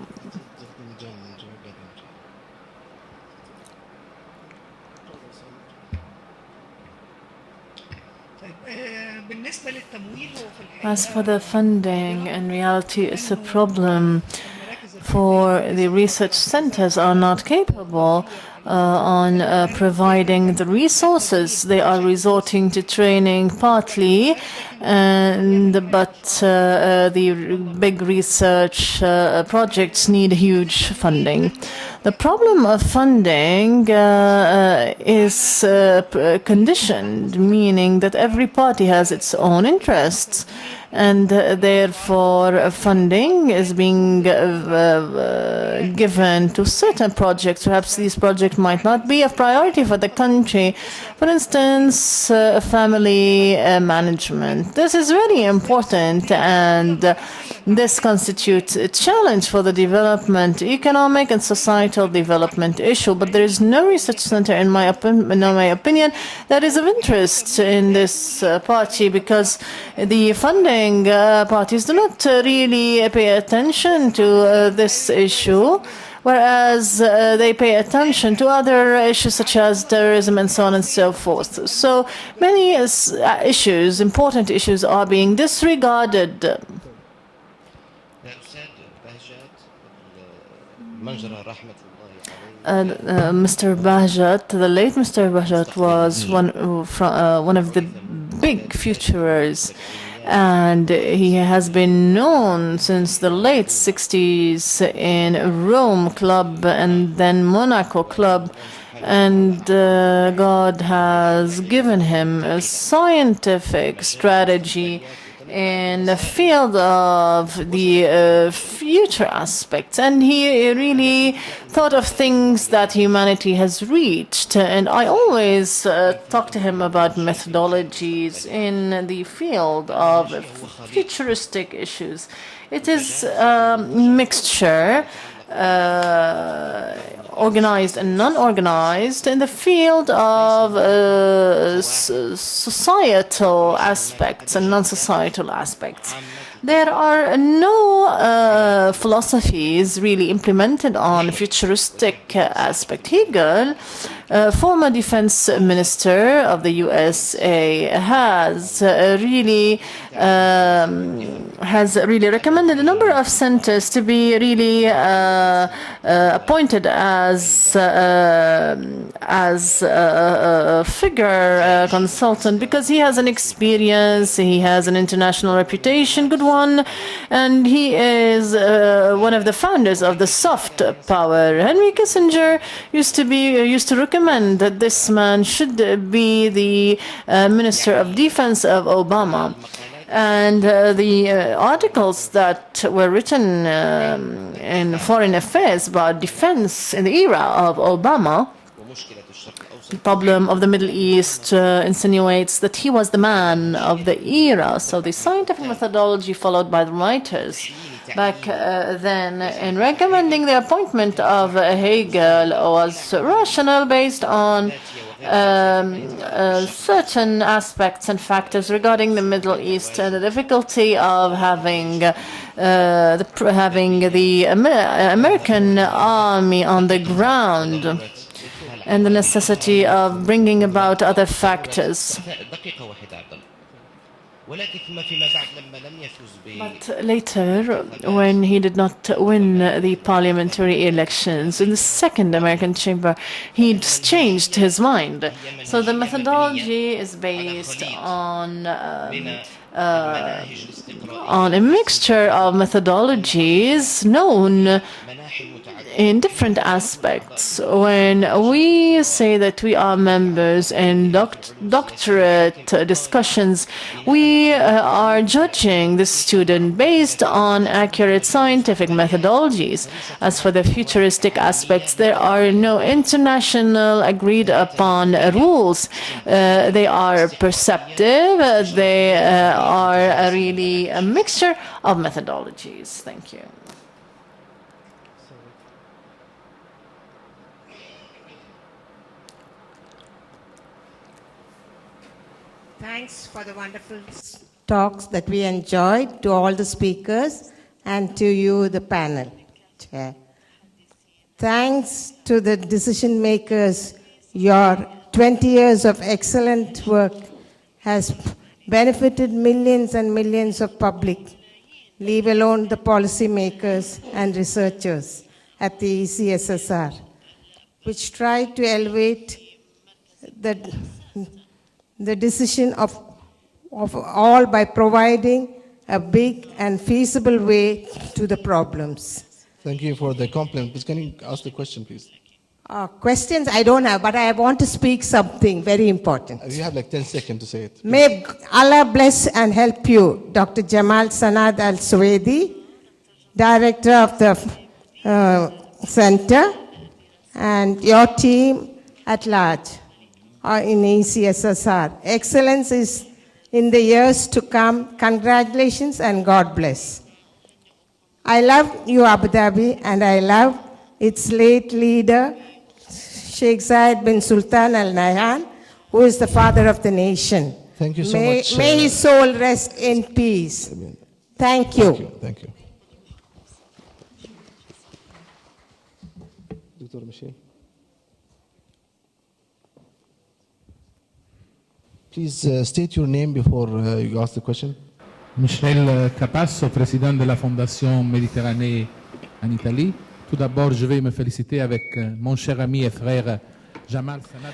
As for the funding, in reality, it's a problem for the research centers are not capable on providing the resources. They are resorting to training partly, but the big research projects need huge funding. The problem of funding is conditioned, meaning that every party has its own interests, and therefore funding is being given to certain projects. Perhaps these projects might not be a priority for the country. For instance, family management. This is very important, and this constitutes a challenge for the development, economic and societal development issue. But there is no research center, in my opinion, that is of interest in this party, because the funding parties do not really pay attention to this issue, whereas they pay attention to other issues such as terrorism and so on and so forth. So many issues, important issues, are being disregarded. Mr. Bahjat, the late Mr. Bahjat, was one of the big futurists, and he has been known since the late 60s in Rome Club and then Monaco Club, and God has given him a scientific strategy in the field of the future aspects, and he really thought of things that humanity has reached. And I always talk to him about methodologies in the field of futuristic issues. It is a mixture, organized and non-organized, in the field of societal aspects and non-societal aspects. There are no philosophies really implemented on futuristic aspect. Hegel former defense minister of the USA has really recommended a number of centers to be really appointed as a figure consultant, because he has an experience, he has an international reputation, good one, and he is one of the founders of the soft power. Henry Kissinger used to recommend that this man should be the Minister of Defense of Obama. And the articles that were written in Foreign Affairs about defense in the era of Obama, the problem of the Middle East insinuates that he was the man of the era. So the scientific methodology followed by the writers back then in recommending the appointment of Hegel was rational, based on certain aspects and factors regarding the Middle East and the difficulty of having the American army on the ground, and the necessity of bringing about other factors. But later, when he did not win the parliamentary elections in the second American chamber, he changed his mind. So the methodology is based on a mixture of methodologies known in different aspects. When we say that we are members in doctorate discussions, we are judging the student based on accurate scientific methodologies. As for the futuristic aspects, there are no international agreed upon rules. They are perceptive. They are really a mixture of methodologies. Thank you. Thanks for the wonderful talks that we enjoyed, to all the speakers, and to you, the panel, Chair. Thanks to the decision makers. Your 20 years of excellent work has benefited millions and millions of public, leave alone the policy makers and researchers at the ECSSR, which try to elevate the decision of all by providing a big and feasible way to the problems. Thank you for the compliment. Please, can you ask the question, please? Questions I don't have, but I want to speak something very important. You have like 10 seconds to say it. May Allah bless and help you, Dr. Jamal Sanad Al-Suwaidi, Director of the Center, and your team at large in ECSSR. Excellence is in the years to come. Congratulations and God bless. I love you, Abu Dhabi, and I love its late leader, Sheikh Zayed bin Sultan Al Nahyan, who is the father of the nation. Thank you so much. May his soul rest in peace. Thank you. Thank you. Thank you. Dr. Michel. Please state your name before you ask the question. Michel Capasso, président de la Fondation Méditerranée en Italie. Tout d'abord, je vais me féliciter avec mon cher ami et frère Jamal Sanad.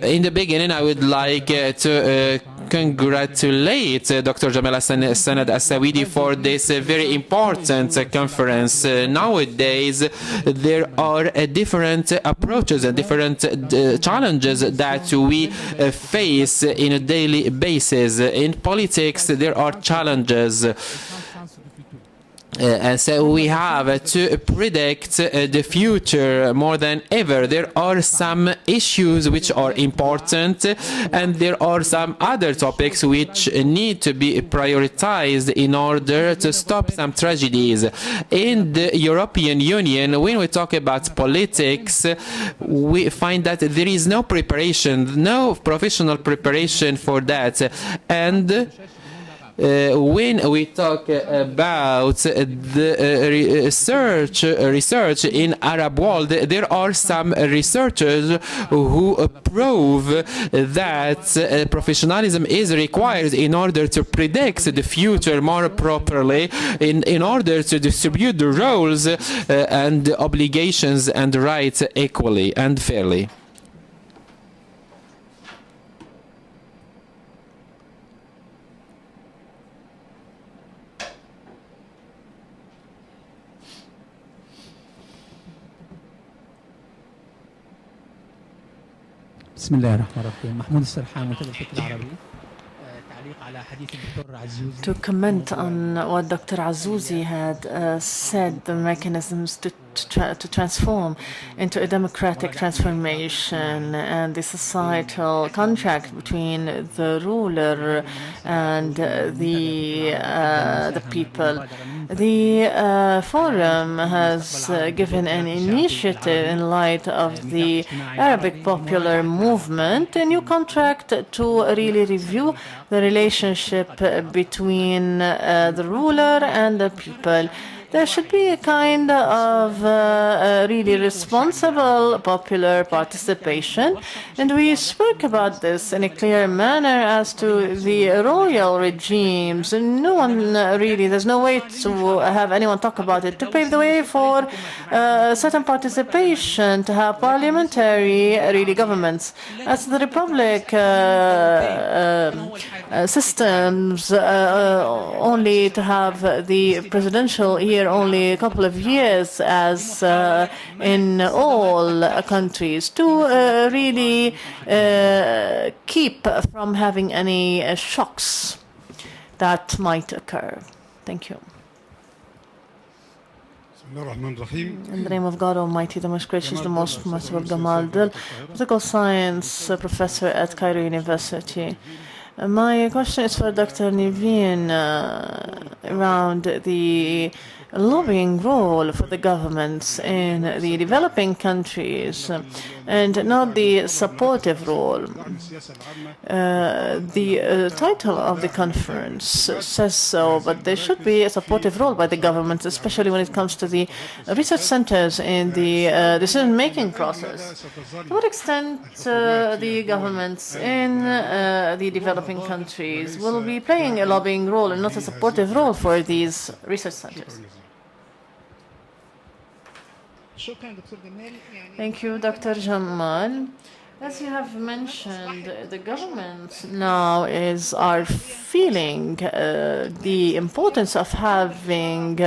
In the beginning, I would like to congratulate Dr. Jamal Sanad Al-Suwaidi for this very important conference. Nowadays, there are different approaches and different challenges that we face in a daily basis. In politics, there are challenges. And so we have to predict the future more than ever. There are some issues which are important, and there are some other topics which need to be prioritized in order to stop some tragedies. In the European Union, when we talk about politics, we find that there is no preparation, no professional preparation for that. And when we talk about the research in Arab world, there are some researchers who prove that professionalism is required in order to predict the future more properly, in order to distribute the roles and obligations and rights equally and fairly. بسم الله الرحمن الرحيم. محمود السرحان منتدى الفكر العربي. تعليق على حديث الدكتور عزوزي. To comment on what Dr. Azouzi had said, the mechanisms to transform into a democratic transformation and the societal contract between the ruler and the people. The forum has given an initiative in light of the Arabic popular movement, a new contract to really review the relationship between the ruler and the people. There should be a kind of really responsible popular participation, and we spoke about this in a clear manner as to the royal regimes. No one really, there's no way to have anyone talk about it, to pave the way for certain participation, to have parliamentary really governments. As the republic systems, only to have the presidential year only a couple of years as in all countries, to really keep from having any shocks that might occur. Thank you. In the name of God Almighty, the most gracious, the most merciful, Gamal Dil, political science professor at Cairo University. My question is for Dr. Niveen around the lobbying role for the governments in the developing countries and not the supportive role. The title of the conference says so, but there should be a supportive role by the governments, especially when it comes to the research centers in the decision-making process. To what extent the governments in the developing countries will be playing a lobbying role and not a supportive role for these research centers? Thank you, Dr. Jamal. As you have mentioned, the government now are feeling the importance of having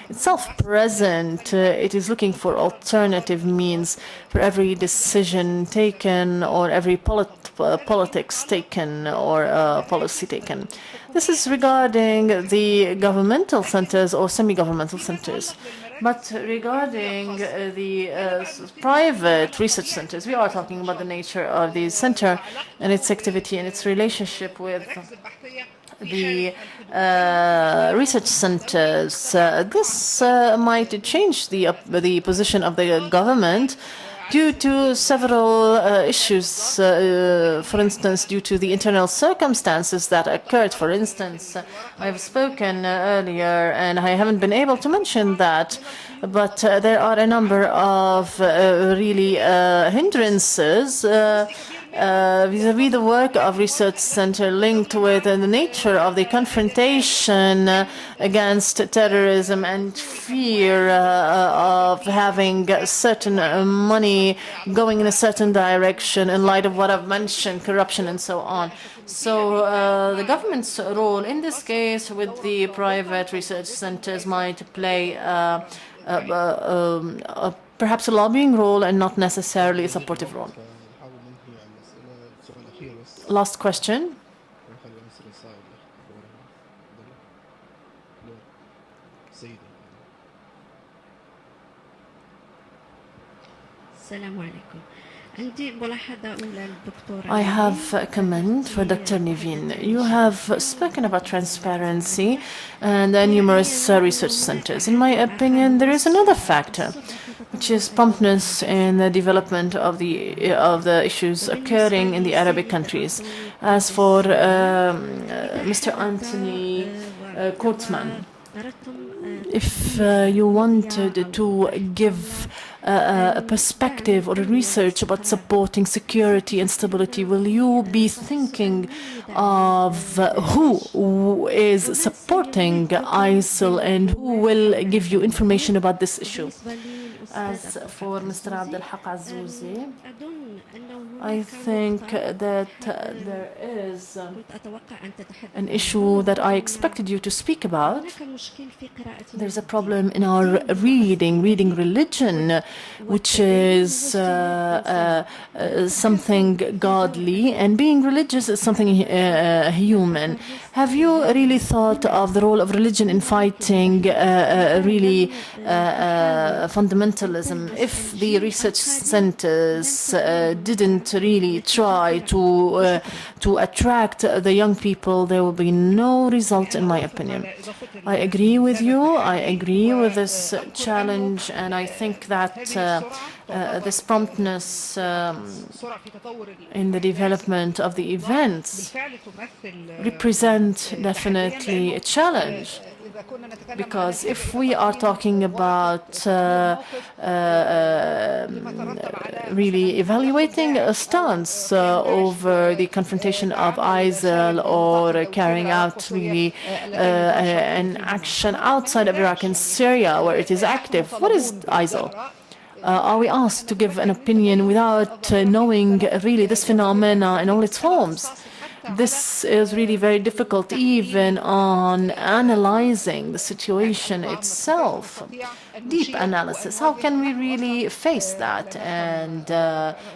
itself present. It is looking for alternative means for every decision taken or every politics taken or policy taken. This is regarding the governmental centers or semi-governmental centers. But regarding the private research centers, we are talking about the nature of the center and its activity and its relationship with the research centers. This might change the position of the government due to several issues, for instance, due to the internal circumstances that occurred. For instance, I've spoken earlier, and I haven't been able to mention that, but there are a number of really hindrances vis-à-vis the work of research center linked with the nature of the confrontation against terrorism and fear of having certain money going in a certain direction in light of what I've mentioned, corruption and so on. So the government's role in this case with the private research centers might play perhaps a lobbying role and not necessarily a supportive role. Last question. I have a comment for Dr. Niveen. You have spoken about transparency and numerous research centers. In my opinion, there is another factor. which is promptness in the development of the issues occurring in the Arabic countries. As for Mr. Anthony Kurtzman, if you wanted to give a perspective or a research about supporting security and stability, will you be thinking of who is supporting ISIL and who will give you information about this issue? As for Mr. Abdel Haq Azzouzi, I think that there is an issue that I expected you to speak about. There's a problem in our reading religion, which is something godly, and being religious is something human. Have you really thought of the role of religion in fighting really fundamentalism? If the research centers didn't really try to attract the young people, there will be no result, in my opinion. I agree with you. I agree with this challenge, and I think that this promptness in the development of the events represent definitely a challenge. Because if we are talking about really evaluating a stance over the confrontation of ISIL or carrying out really an action outside of Iraq and Syria where it is active, what is ISIL? Are we asked to give an opinion without knowing really this phenomena in all its forms? This is really very difficult, even on analyzing the situation itself. Deep analysis. How can we really face that? And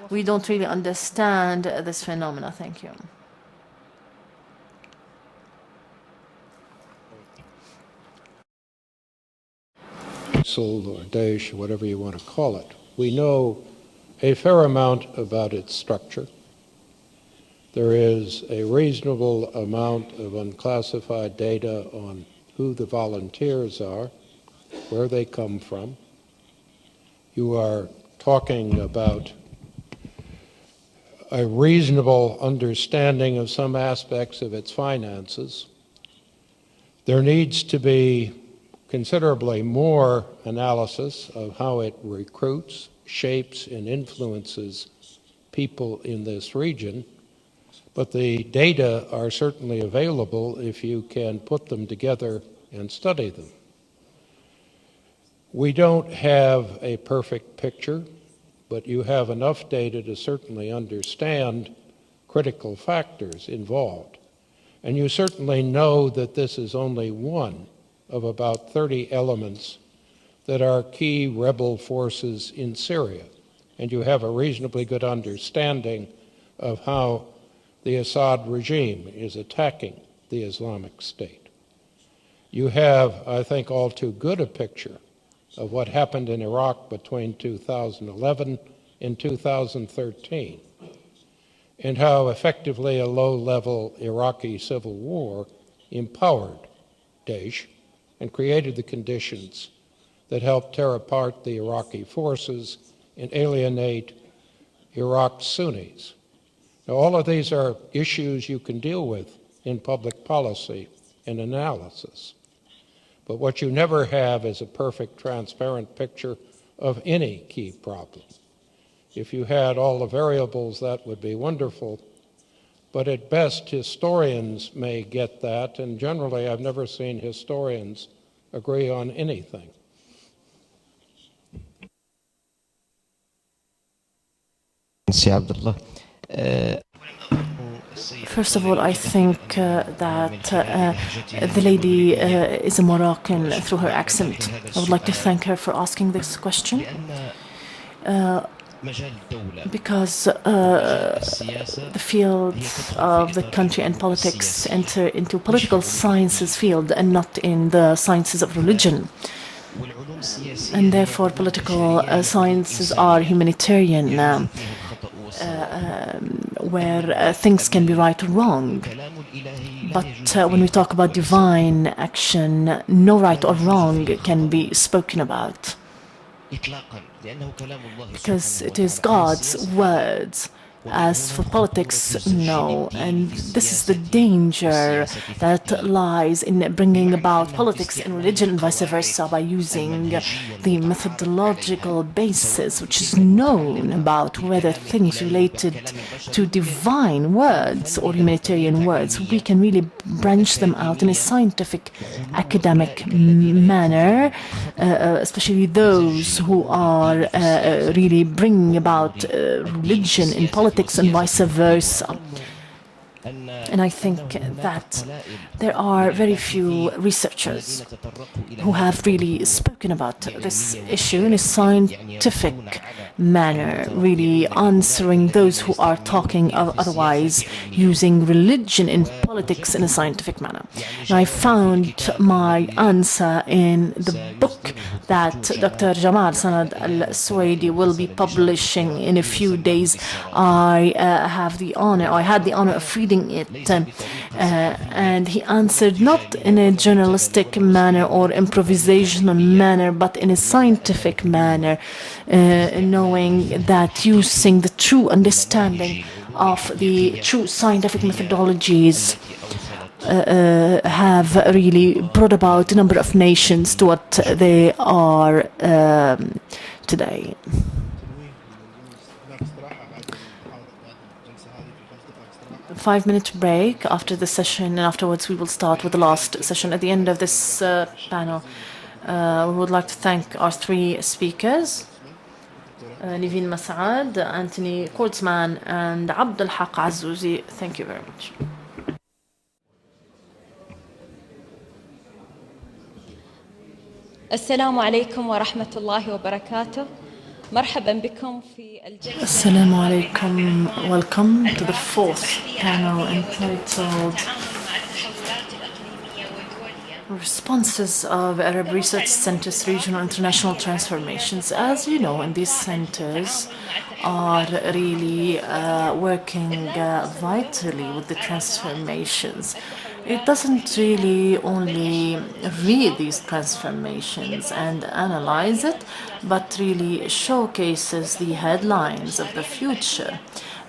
we don't really understand this phenomena. Thank you. ISIL or Daesh, whatever you want to call it. We know a fair amount about its structure. There is a reasonable amount of unclassified data on who the volunteers are, where they come from. You are talking about a reasonable understanding of some aspects of its finances. There needs to be considerably more analysis of how it recruits, shapes, and influences people in this region. But the data are certainly available if you can put them together and study them. We don't have a perfect picture, but you have enough data to certainly understand critical factors involved. And you certainly know that this is only one of about 30 elements that are key rebel forces in Syria. And you have a reasonably good understanding of how the Assad regime is attacking the Islamic State. You have, I think, all too good a picture of what happened in Iraq between 2011 and 2013, and how effectively a low-level Iraqi civil war empowered Daesh and created the conditions that helped tear apart the Iraqi forces and alienate Iraq's Sunnis. Now, all of these are issues you can deal with in public policy and analysis. But what you never have is a perfect, transparent picture of any key problem. If you had all the variables, that would be wonderful. But at best, historians may get that, and generally I've never seen historians agree on anything. First of all, I think that the lady is a Moroccan through her accent. I would like to thank her for asking this question. Because the field of the country and politics enter into political sciences field and not in the sciences of religion. And therefore political sciences are humanitarian, where things can be right or wrong. But when we talk about divine action, no right or wrong can be spoken about. because it is God's words. As for politics, no. And this is the danger that lies in bringing about politics and religion and vice versa by using the methodological basis which is known about whether things related to divine words or humanitarian words, we can really branch them out in a scientific, academic manner, especially those who are really bringing about religion in politics and vice versa. And I think that there are very few researchers who have really spoken about this issue in a scientific manner, really answering those who are talking otherwise, using religion in politics in a scientific manner. And I found my answer in the book that Dr. Jamal Sanad al-Suwaidi will be publishing in a few days. I had the honor of reading it, and he answered not in a journalistic manner or improvisational manner, but in a scientific manner, knowing that using the true understanding of the true scientific methodologies have really brought about a number of nations to what they are today. 5-minute break after the session, and afterwards we will start with the last session. At the end of this panel, we would like to thank our three speakers, Niveen Mas'ad, Anthony Kurtzman, and Abdul Haq Azzouzi. Thank you very much. السلام عليكم ورحمة الله وبركاته. مرحبا بكم في الجلسة. Assalamu alaikum. Welcome to the fourth panel entitled Responses of Arab Research Centers Regional International Transformations. As you know, and these centers are really working vitally with the transformations. It doesn't really only read these transformations and analyze it, but really showcases the headlines of the future.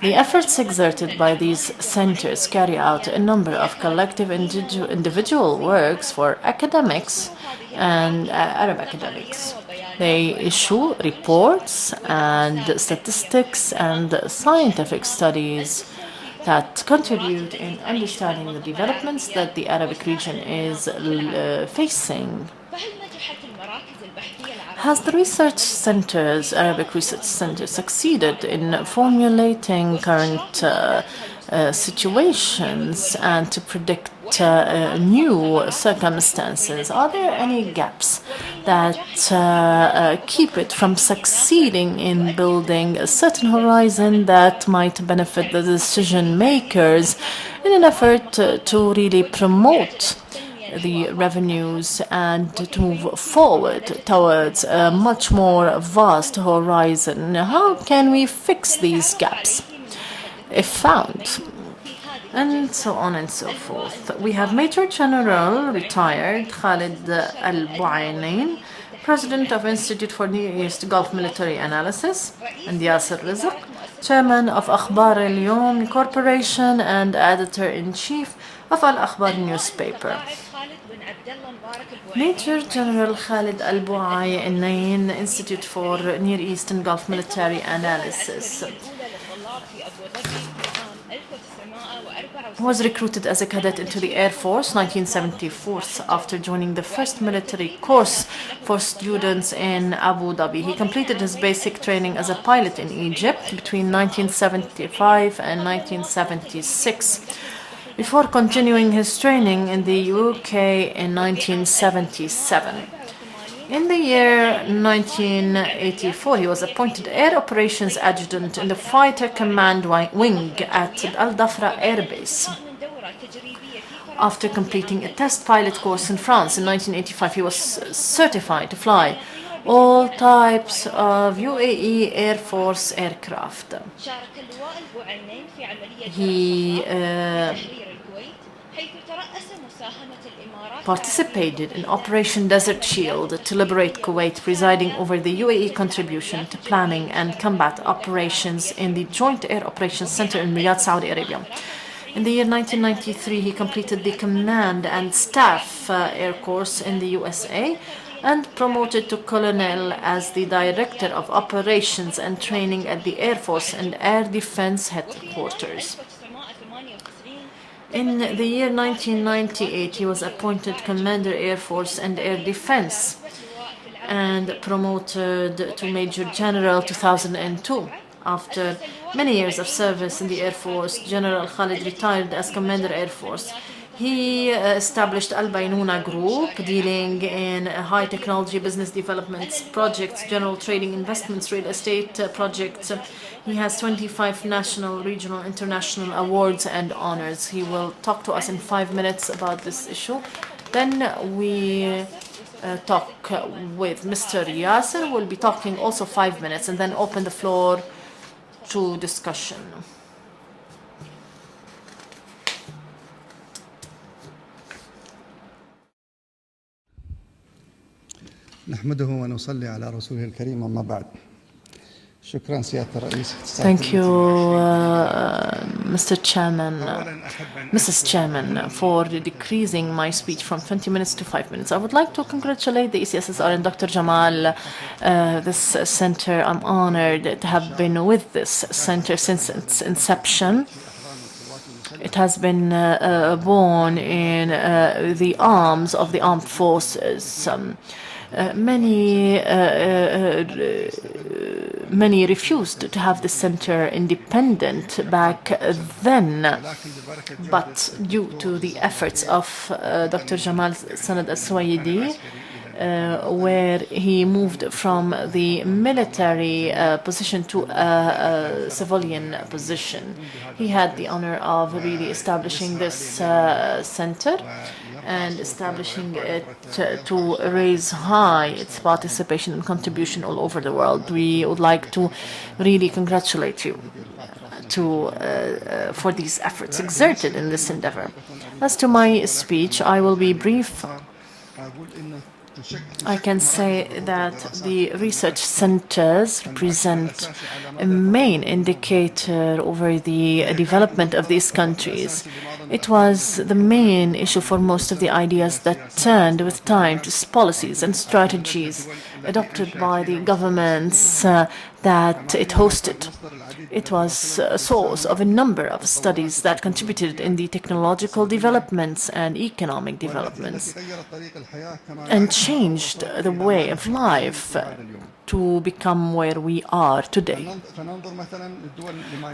The efforts exerted by these centers carry out a number of collective individual works for academics and Arab academics. They issue reports and statistics and scientific studies that contribute in understanding the developments that the Arabic region is facing. Has the research centers, Arabic Research Center, succeeded in formulating current situations and to predict new circumstances? Are there any gaps that keep it from succeeding in building a certain horizon that might benefit the decision makers in an effort to really promote the revenues and to move forward towards a much more vast horizon? How can we fix these gaps if found? And so on and so forth. We have Major General retired Khalid Al-Buainain, President of Institute for Near East Gulf Military Analysis, and Yasser Rizq, Chairman of Akhbar al-Yom Corporation and Editor-in-Chief of Al-Akhbar newspaper. Major General Khalid Al-Buainain, Institute for Near East and Gulf Military Analysis, was recruited as a cadet into the Air Force 1974 after joining the first military course for students in Abu Dhabi. He completed his basic training as a pilot in Egypt between 1975 and 1976 before continuing his training in the UK in 1977. In the year 1984, he was appointed Air Operations Adjutant in the Fighter Command Wing at Al Dhafra Air Base. After completing a test pilot course in France in 1985, he was certified to fly all types of UAE Air Force aircraft. participated in Operation Desert Shield to liberate Kuwait, presiding over the UAE contribution to planning and combat operations in the Joint Air Operations Center in Riyadh, Saudi Arabia. In the year 1993, he completed the Command and Staff Air Course in the USA and promoted to colonel as the Director of Operations and Training at the Air Force and Air Defense Headquarters. In the year 1998, he was appointed Commander Air Force and Air Defense and promoted to Major General 2002. After many years of service in the Air Force, General Khalid retired as Commander Air Force. He established Al Baynuna Group, dealing in high technology business developments, projects, general trading, investments, real estate projects. He has 25 national, regional, international awards and honors. He will talk to us in 5 minutes about this issue. Then we talk with Mr. Yasser. We'll be talking also 5 minutes and then open the floor to discussion. نحمده ونصلي على رسوله الكريم أما بعد. شكرا سيادة الرئيس. Thank you, Mr. Chairman, Mrs. Chairman, for decreasing my speech from 20 minutes to 5 minutes. I would like to congratulate the ECSSR and Dr. Jamal, this center. I'm honored to have been with this center since its inception. It has been born in the arms of the armed forces. Many refused to have the center independent back then, but due to the efforts of Dr. Jamal Sanad Al-Suwaidi, where he moved from the military position to a civilian position. He had the honor of really establishing this center and establishing it to raise high its participation and contribution all over the world. We would like to really congratulate you for these efforts exerted in this endeavor. As to my speech, I will be brief. I can say that the research centers represent a main indicator over the development of these countries. It was the main issue for most of the ideas that turned with time to policies and strategies adopted by the governments that it hosted. It was a source of a number of studies that contributed in the technological developments and economic developments and changed the way of life to become where we are today.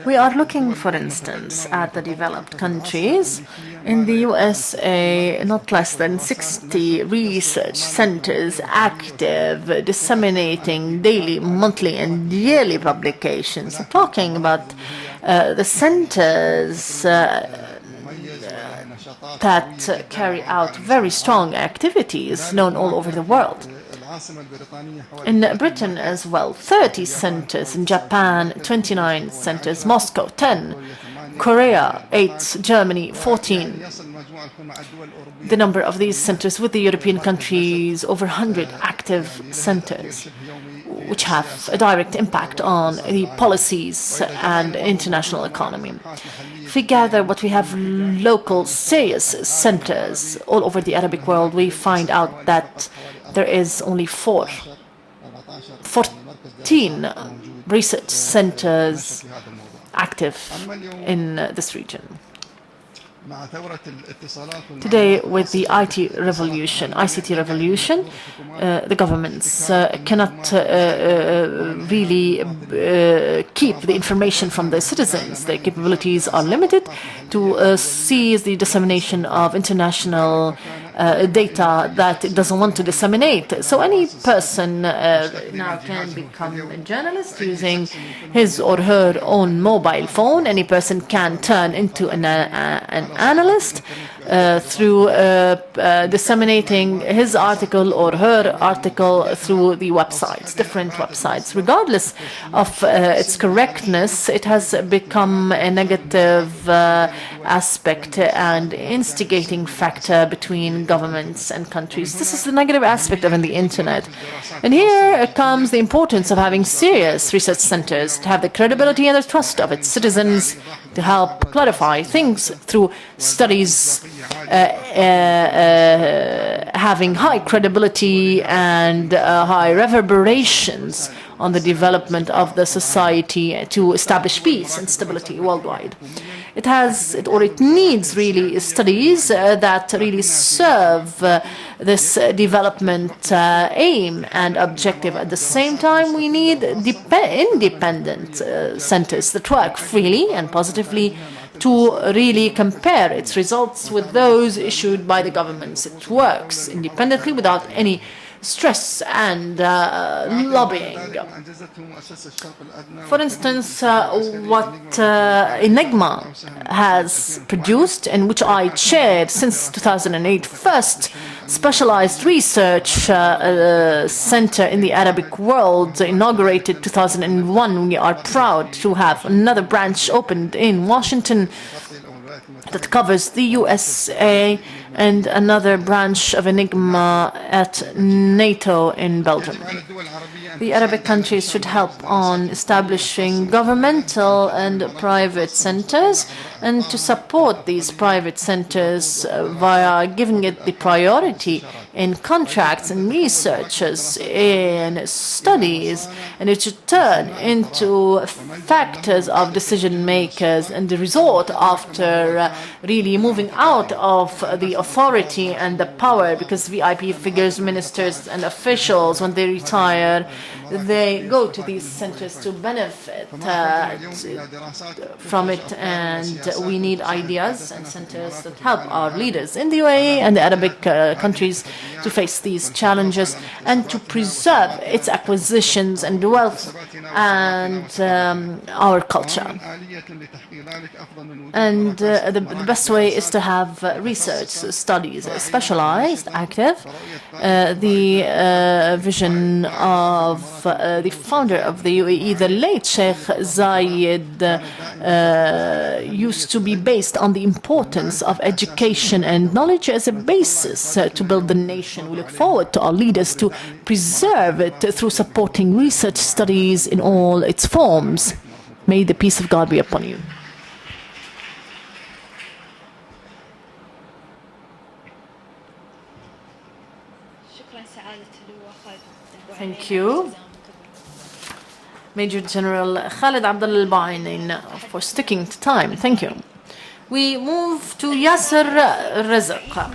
We are looking, for instance, at the developed countries. In the USA, not less than 60 research centers active, disseminating daily, monthly, and yearly publications. Talking about the centers that carry out very strong activities known all over the world. In Britain as well, 30 centers, in Japan, 29 centers, Moscow, 10, Korea, 8, Germany, 14. The number of these centers with the European countries, over 100 active centers, which have a direct impact on the policies and international economy. If we gather what we have local serious centers all over the Arabic world, we find out that there is only 14 research centers active in this region. Today, with the ICT revolution, the governments cannot really keep the information from their citizens. Their capabilities are limited to seize the dissemination of international data that it doesn't want to disseminate. So any person now can become a journalist using his or her own mobile phone. Any person can turn into an analyst through disseminating his article or her article through the websites, different websites. Regardless of its correctness, it has become a negative aspect and instigating factor between governments and countries. This is the negative aspect of the internet. And here comes the importance of having serious research centers to have the credibility and the trust of its citizens to help clarify things through studies having high credibility and high reverberations on the development of the society to establish peace and stability worldwide. It needs really studies that really serve this development aim and objective. At the same time, we need independent centers that work freely and positively to really compare its results with those issued by the governments. It works independently without any stress and lobbying. For instance, what Enigma has produced, and which I chaired since 2008, first specialized research center in the Arabic world, inaugurated 2001. We are proud to have another branch opened in Washington that covers the USA, and another branch of Enigma at NATO in Belgium. The Arabic countries should help on establishing governmental and private centers, and to support these private centers via giving it the priority in contracts and researches in studies, and it should turn into factors of decision makers and the resort after really moving out of the authority and the power, because VIP figures, ministers and officials, when they retire, they go to these centers to benefit from it, and we need ideas and centers that help our leaders in the UAE and the Arabic countries to face these challenges and to preserve its acquisitions and wealth and our culture. And the best way is to have research studies, specialized, active. The vision of the founder of the UAE, the late Sheikh Zayed, used to be based on the importance of education and knowledge as a basis to build the nation. We look forward to our leaders to preserve it through supporting research studies in all its forms. May the peace of God be upon you. Thank you, Major General Khalid Abdul Al-Bainin, for sticking to time. Thank you. We move to Yasser Rizq,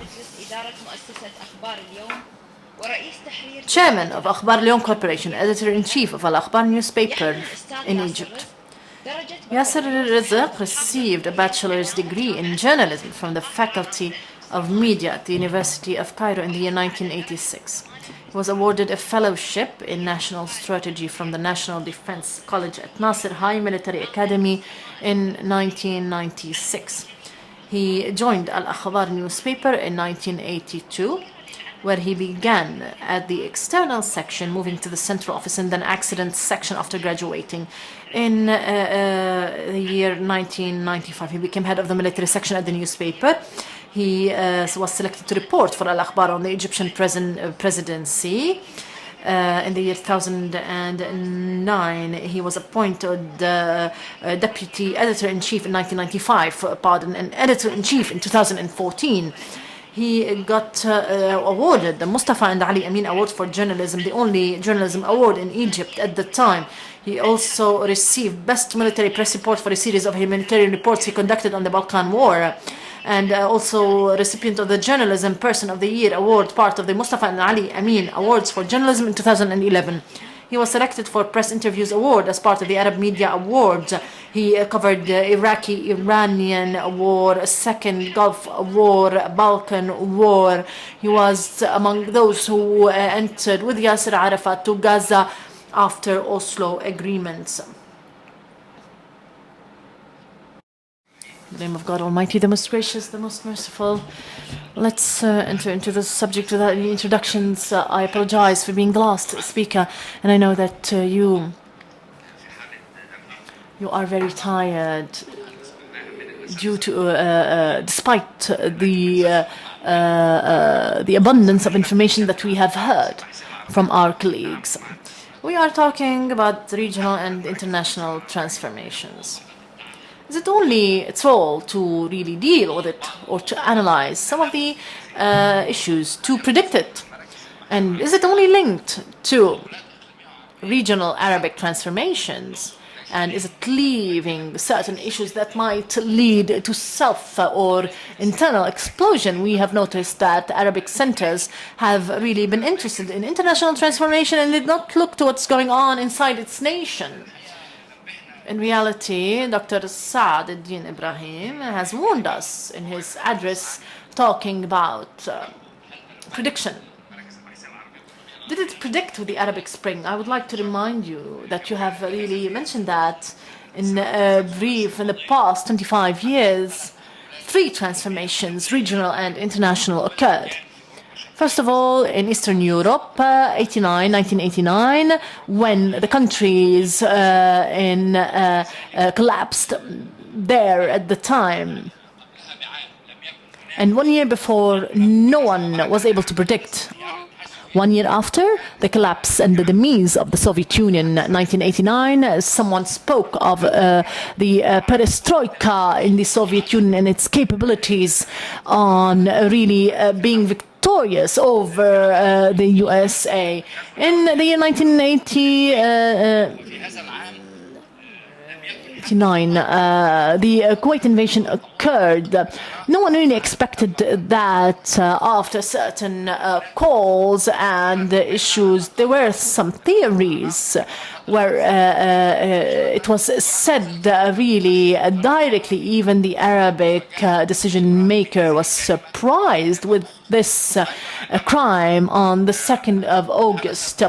Chairman of Akhbar Al-Yawm Corporation, Editor-in-Chief of Al-Akhbar newspaper in Egypt. Yasser Rizq received a bachelor's degree in journalism from the Faculty of Media at the University of Cairo in the year 1986. He was awarded a fellowship in national strategy from the National Defense College at Nasser High Military Academy in 1996. He joined Al-Akhbar newspaper in 1982, where he began at the external section, moving to the central office and then accidents section after graduating. In the year 1995, he became head of the military section at the newspaper. He was selected to report for Al-Akhbar on the Egyptian presidency. In the year 2009, he was appointed deputy editor-in-chief in 1995, and editor-in-chief in 2014. He got awarded the Mustafa and Ali Amin Award for journalism, the only journalism award in Egypt at the time. He also received Best Military Press Report for a series of humanitarian reports he conducted on the Balkan War, and also recipient of the Journalism Person of the Year Award, part of the Mustafa and Ali Amin Awards for Journalism in 2011. He was selected for Press Interviews Award as part of the Arab Media Awards. He covered the Iraqi-Iranian War, Second Gulf War, Balkan War. He was among those who entered with Yasser Arafat to Gaza after Oslo agreements. In the name of God Almighty, the most gracious, the most merciful. Let's enter into the subject without any introductions. I apologize for being the last speaker, and I know that you are very tired due to, despite the abundance of information that we have heard from our colleagues. We are talking about regional and international transformations. Is it only its role to really deal with it or to analyze some of the issues, to predict it? And is it only linked to regional Arabic transformations? And is it leaving certain issues that might lead to self or internal explosion? We have noticed that Arabic centers have really been interested in international transformation and did not look to what's going on inside its nation. In reality, Dr. Saad ad-Din Ibrahim has warned us in his address talking about prediction. Did it predict with the Arabic Spring? I would like to remind you that you have really mentioned that in a brief in the past 25 years, 3 transformations, regional and international, occurred. First of all, in Eastern Europe, 1989, when the countries collapsed there at the time. And 1 year before, no one was able to predict. 1 year after the collapse and the demise of the Soviet Union, 1989, someone spoke of the perestroika in the Soviet Union and its capabilities on really being victorious over the USA. In the year 1989, the Kuwait invasion occurred. No one really expected that after certain calls and issues, there were some theories where it was said really directly, even the Arabic decision maker was surprised with this crime on the 2nd of August,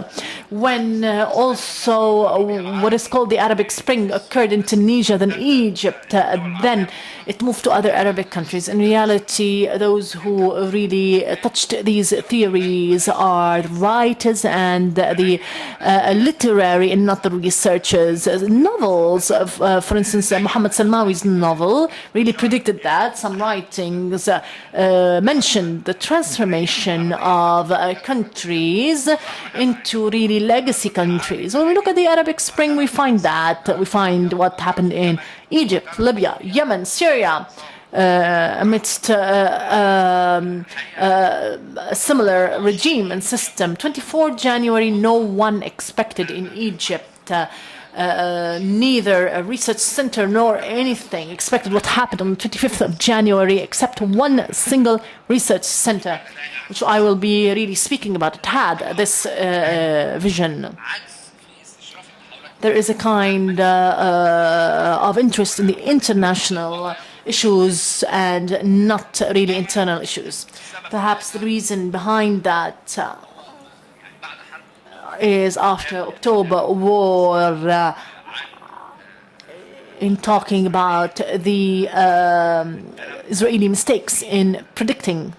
when also what is called the Arabic Spring occurred in Tunisia, then Egypt, then it moved to other Arabic countries. In reality, those who really touched these theories are writers and the literary and not the researchers. Novels, for instance, Muhammad Salmawi's novel really predicted that. Some writings mentioned the transformation of countries into really legacy countries. When we look at the Arabic Spring, we find that. We find what happened in Egypt, Libya, Yemen, Syria, amidst a similar regime and system. 24 January, no one expected in Egypt, neither a research center nor anything expected what happened on the 25th of January, except one single research center, which I will be really speaking about. It had this vision. There is a kind of interest in the international issues and not really internal issues. Perhaps the reason behind that is after October war, in talking about the Israeli mistakes in predicting,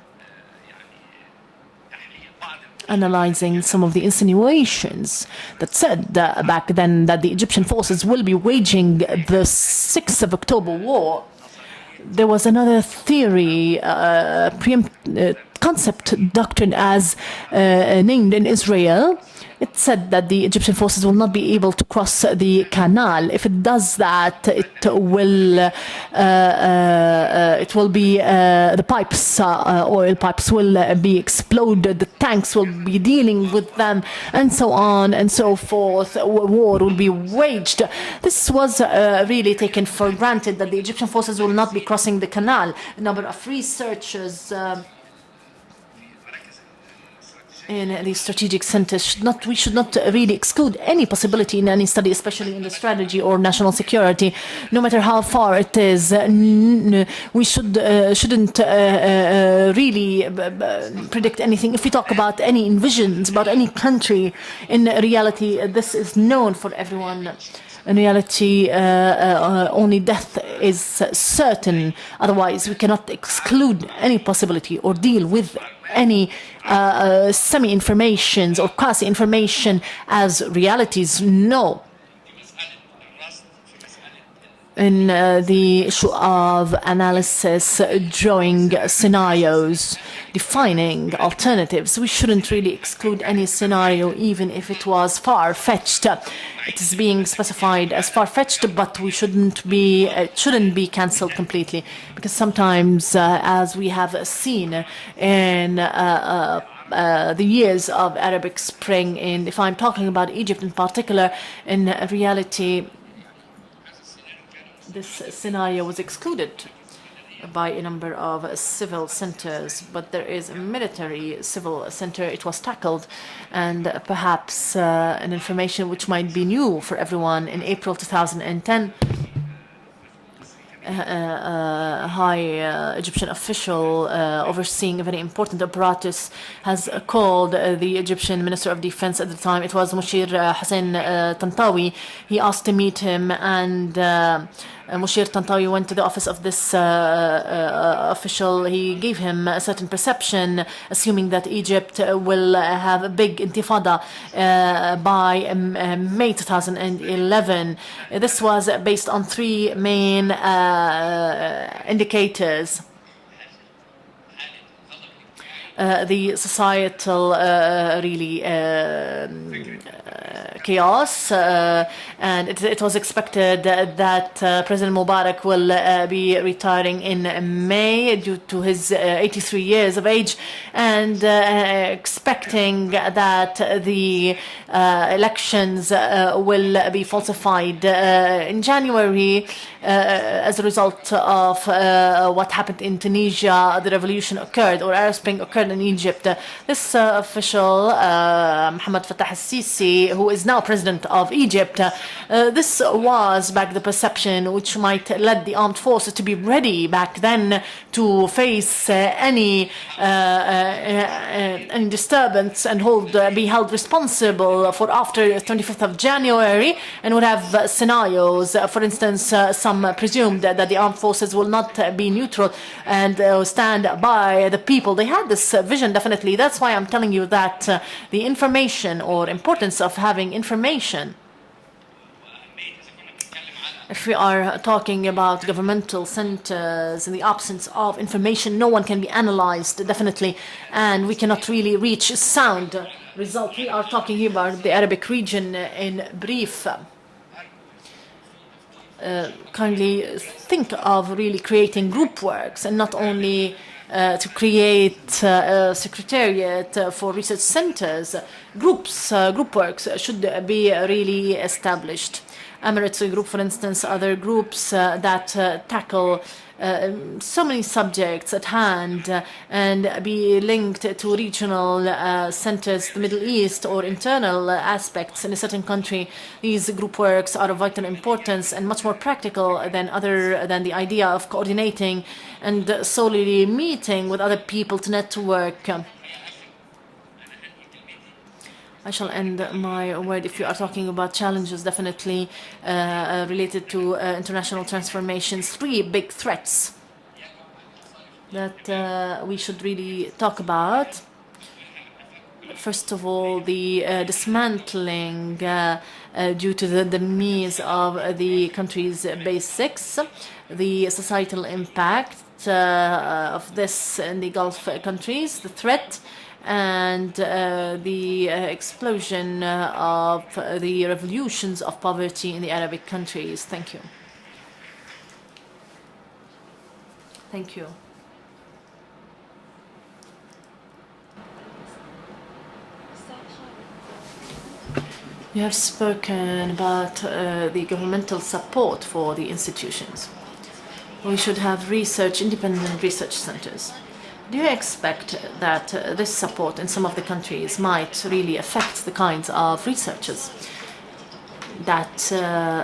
analyzing some of the insinuations that said back then that the Egyptian forces will be waging the 6th of October war. There was another theory, concept doctrine as named in Israel. It said that the Egyptian forces will not be able to cross the canal. If it does that, it will be the pipes, oil pipes will be exploded. The tanks will be dealing with them, and so on and so forth. War will be waged. This was really taken for granted that the Egyptian forces will not be crossing the canal. A number of researchers in the strategic centers we should not really exclude any possibility in any study, especially in the strategy or national security, no matter how far it is. We shouldn't really predict anything. If we talk about any envisions about any country, in reality, this is known for everyone. In reality, only death is certain. Otherwise, we cannot exclude any possibility or deal with any semi-informations or quasi-information as realities. No. In the issue of analysis, drawing scenarios, defining alternatives, we shouldn't really exclude any scenario, even if it was far-fetched. It is being specified as far-fetched, but we shouldn't be, it shouldn't be cancelled completely, because sometimes, as we have seen in the years of Arabic Spring, and if I'm talking about Egypt in particular, in reality, this scenario was excluded by a number of civil centers, but there is a military civil center. It was tackled, and perhaps an information which might be new for everyone. In April 2010, a high Egyptian official overseeing a very important apparatus has called the Egyptian Minister of Defense at the time. It was Mushir Hussein Tantawi. He asked to meet him, and Mushir Tantawi went to the office of this official. He gave him a certain perception, assuming that Egypt will have a big intifada by May 2011. This was based on three main indicators. The societal really chaos, and it was expected that President Mubarak will be retiring in May due to his 83 years of age, and expecting that the elections will be falsified in January as a result of what happened in Tunisia. The revolution occurred, or Arab Spring occurred in Egypt. This official, Mohammed Fattah al-Sisi, who is now president of Egypt, this was back the perception which might lead the armed forces to be ready back then to face any disturbance and be held responsible for after 25th of January, and would have scenarios. For instance, some presumed that the armed forces will not be neutral and stand by the people. They had this vision, definitely. That's why I'm telling you that the information or importance of having information. If we are talking about governmental centers, in the absence of information, no one can be analyzed, definitely, and we cannot really reach a sound result. We are talking here about the Arabic region in brief. Kindly think of really creating group works, and not only to create a secretariat for research centers. Group works should be really established. Emirates Group, for instance, other groups that tackle so many subjects at hand and be linked to regional centers, the Middle East, or internal aspects in a certain country. These group works are of vital importance and much more practical than the idea of coordinating and solely meeting with other people to network. I shall end my word. If you are talking about challenges, definitely related to international transformations, three big threats that we should really talk about. First of all, the dismantling due to the demise of the country's basics, the societal impact of this in the Gulf countries, the threat, and the explosion of the revolutions of poverty in the Arabic countries. Thank you. Thank you. You have spoken about the governmental support for the institutions. We should have independent research centers. Do you expect that this support in some of the countries might really affect the kinds of researchers that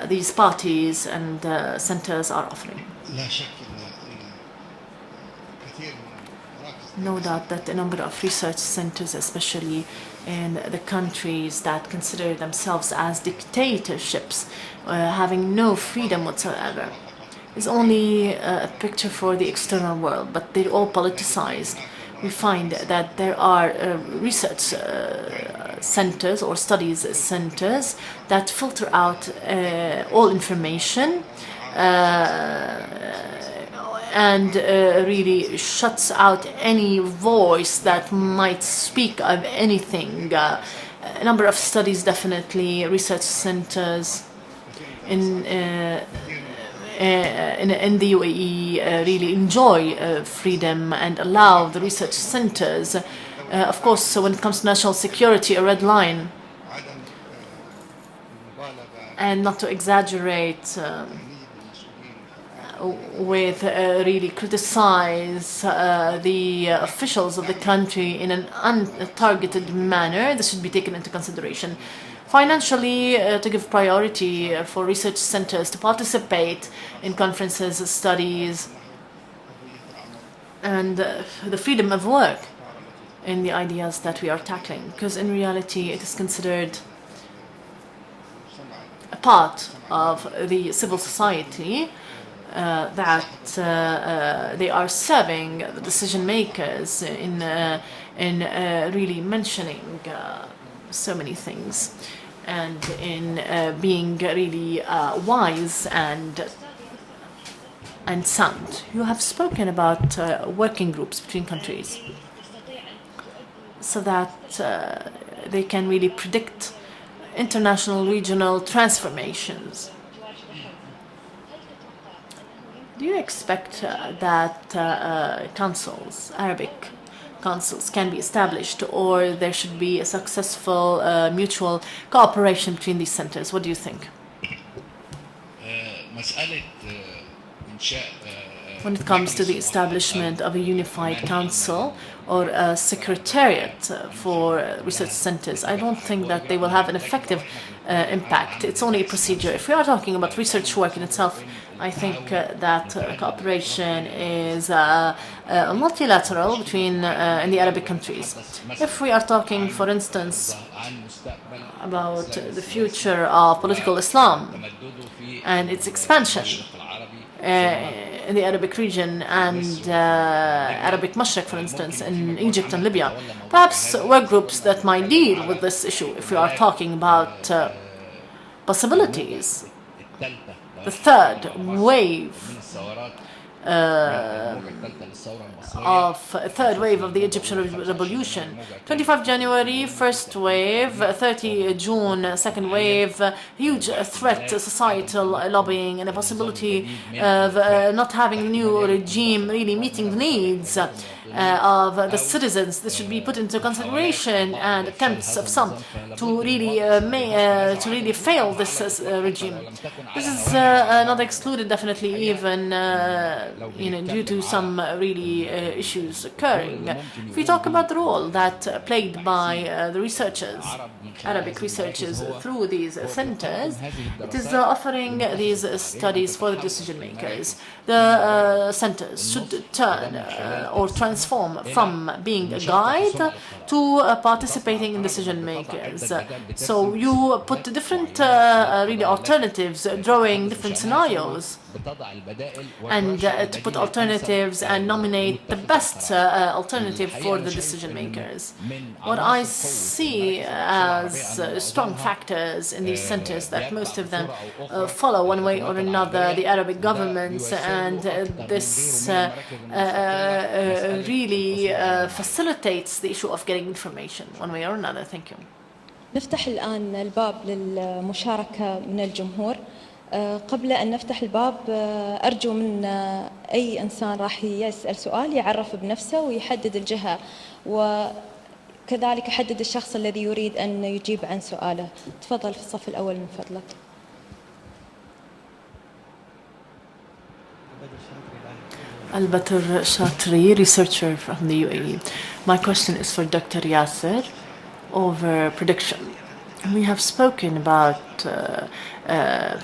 these parties and centers are offering? No doubt that a number of research centers, especially in the countries that consider themselves as dictatorships, having no freedom whatsoever, is only a picture for the external world, but they're all politicized. We find that there are research centers or studies centers that filter out all information and really shuts out any voice that might speak of anything. A number of studies, definitely, research centers in the UAE really enjoy freedom and allow the research centers. Of course, when it comes to national security, a red line, and not to exaggerate, with really criticize the officials of the country in an untargeted manner. This should be taken into consideration. Financially, to give priority for research centers to participate in conferences, studies, and the freedom of work in the ideas that we are tackling, because in reality it is considered a part of the civil society that they are serving the decision makers in really mentioning so many things, and in being really wise and sound. You have spoken about working groups between countries so that they can really predict international, regional transformations. Do you expect that councils, Arabic councils, can be established, or there should be a successful mutual cooperation between these centers? What do you think? When it comes to the establishment of a unified council or a secretariat for research centers, I don't think that they will have an effective impact. It's only a procedure. If we are talking about research work in itself, I think that cooperation is multilateral between in the Arabic countries. If we are talking, for instance, about the future of political Islam and its expansion in the Arabic region and Arabic Mashriq, for instance, in Egypt and Libya, perhaps work groups that might deal with this issue. If we are talking about possibilities, the third wave of the Egyptian revolution. 25 January, first wave, 30 June, second wave, huge threat to societal lobbying and a possibility of not having a new regime really meeting the needs of the citizens. This should be put into consideration, and attempts of some to really fail this regime. This is not excluded, definitely, even due to some really issues occurring. If we talk about the role that played by the researchers, Arabic researchers, through these centers, it is offering these studies for the decision makers. The centers should turn or transform from being a guide to participating in decision makers. So you put different really alternatives, drawing different scenarios, and to put alternatives and nominate the best alternative for the decision makers. What I see as strong factors in these centers, that most of them follow one way or another the Arabic governments, and this really facilitates the issue of getting information one way or another. Thank you. نفتح الآن الباب للمشاركة من الجمهور. قبل أن نفتح الباب أرجو من أي إنسان راح يسأل سؤال يعرف بنفسه ويحدد الجهة، وكذلك يحدد الشخص الذي يريد أن يجيب عن سؤاله. تفضل في الصف الأول من فضلك. Al-Batr Shatri, researcher from the UAE. My question is for Dr. Yasser over prediction. We have spoken about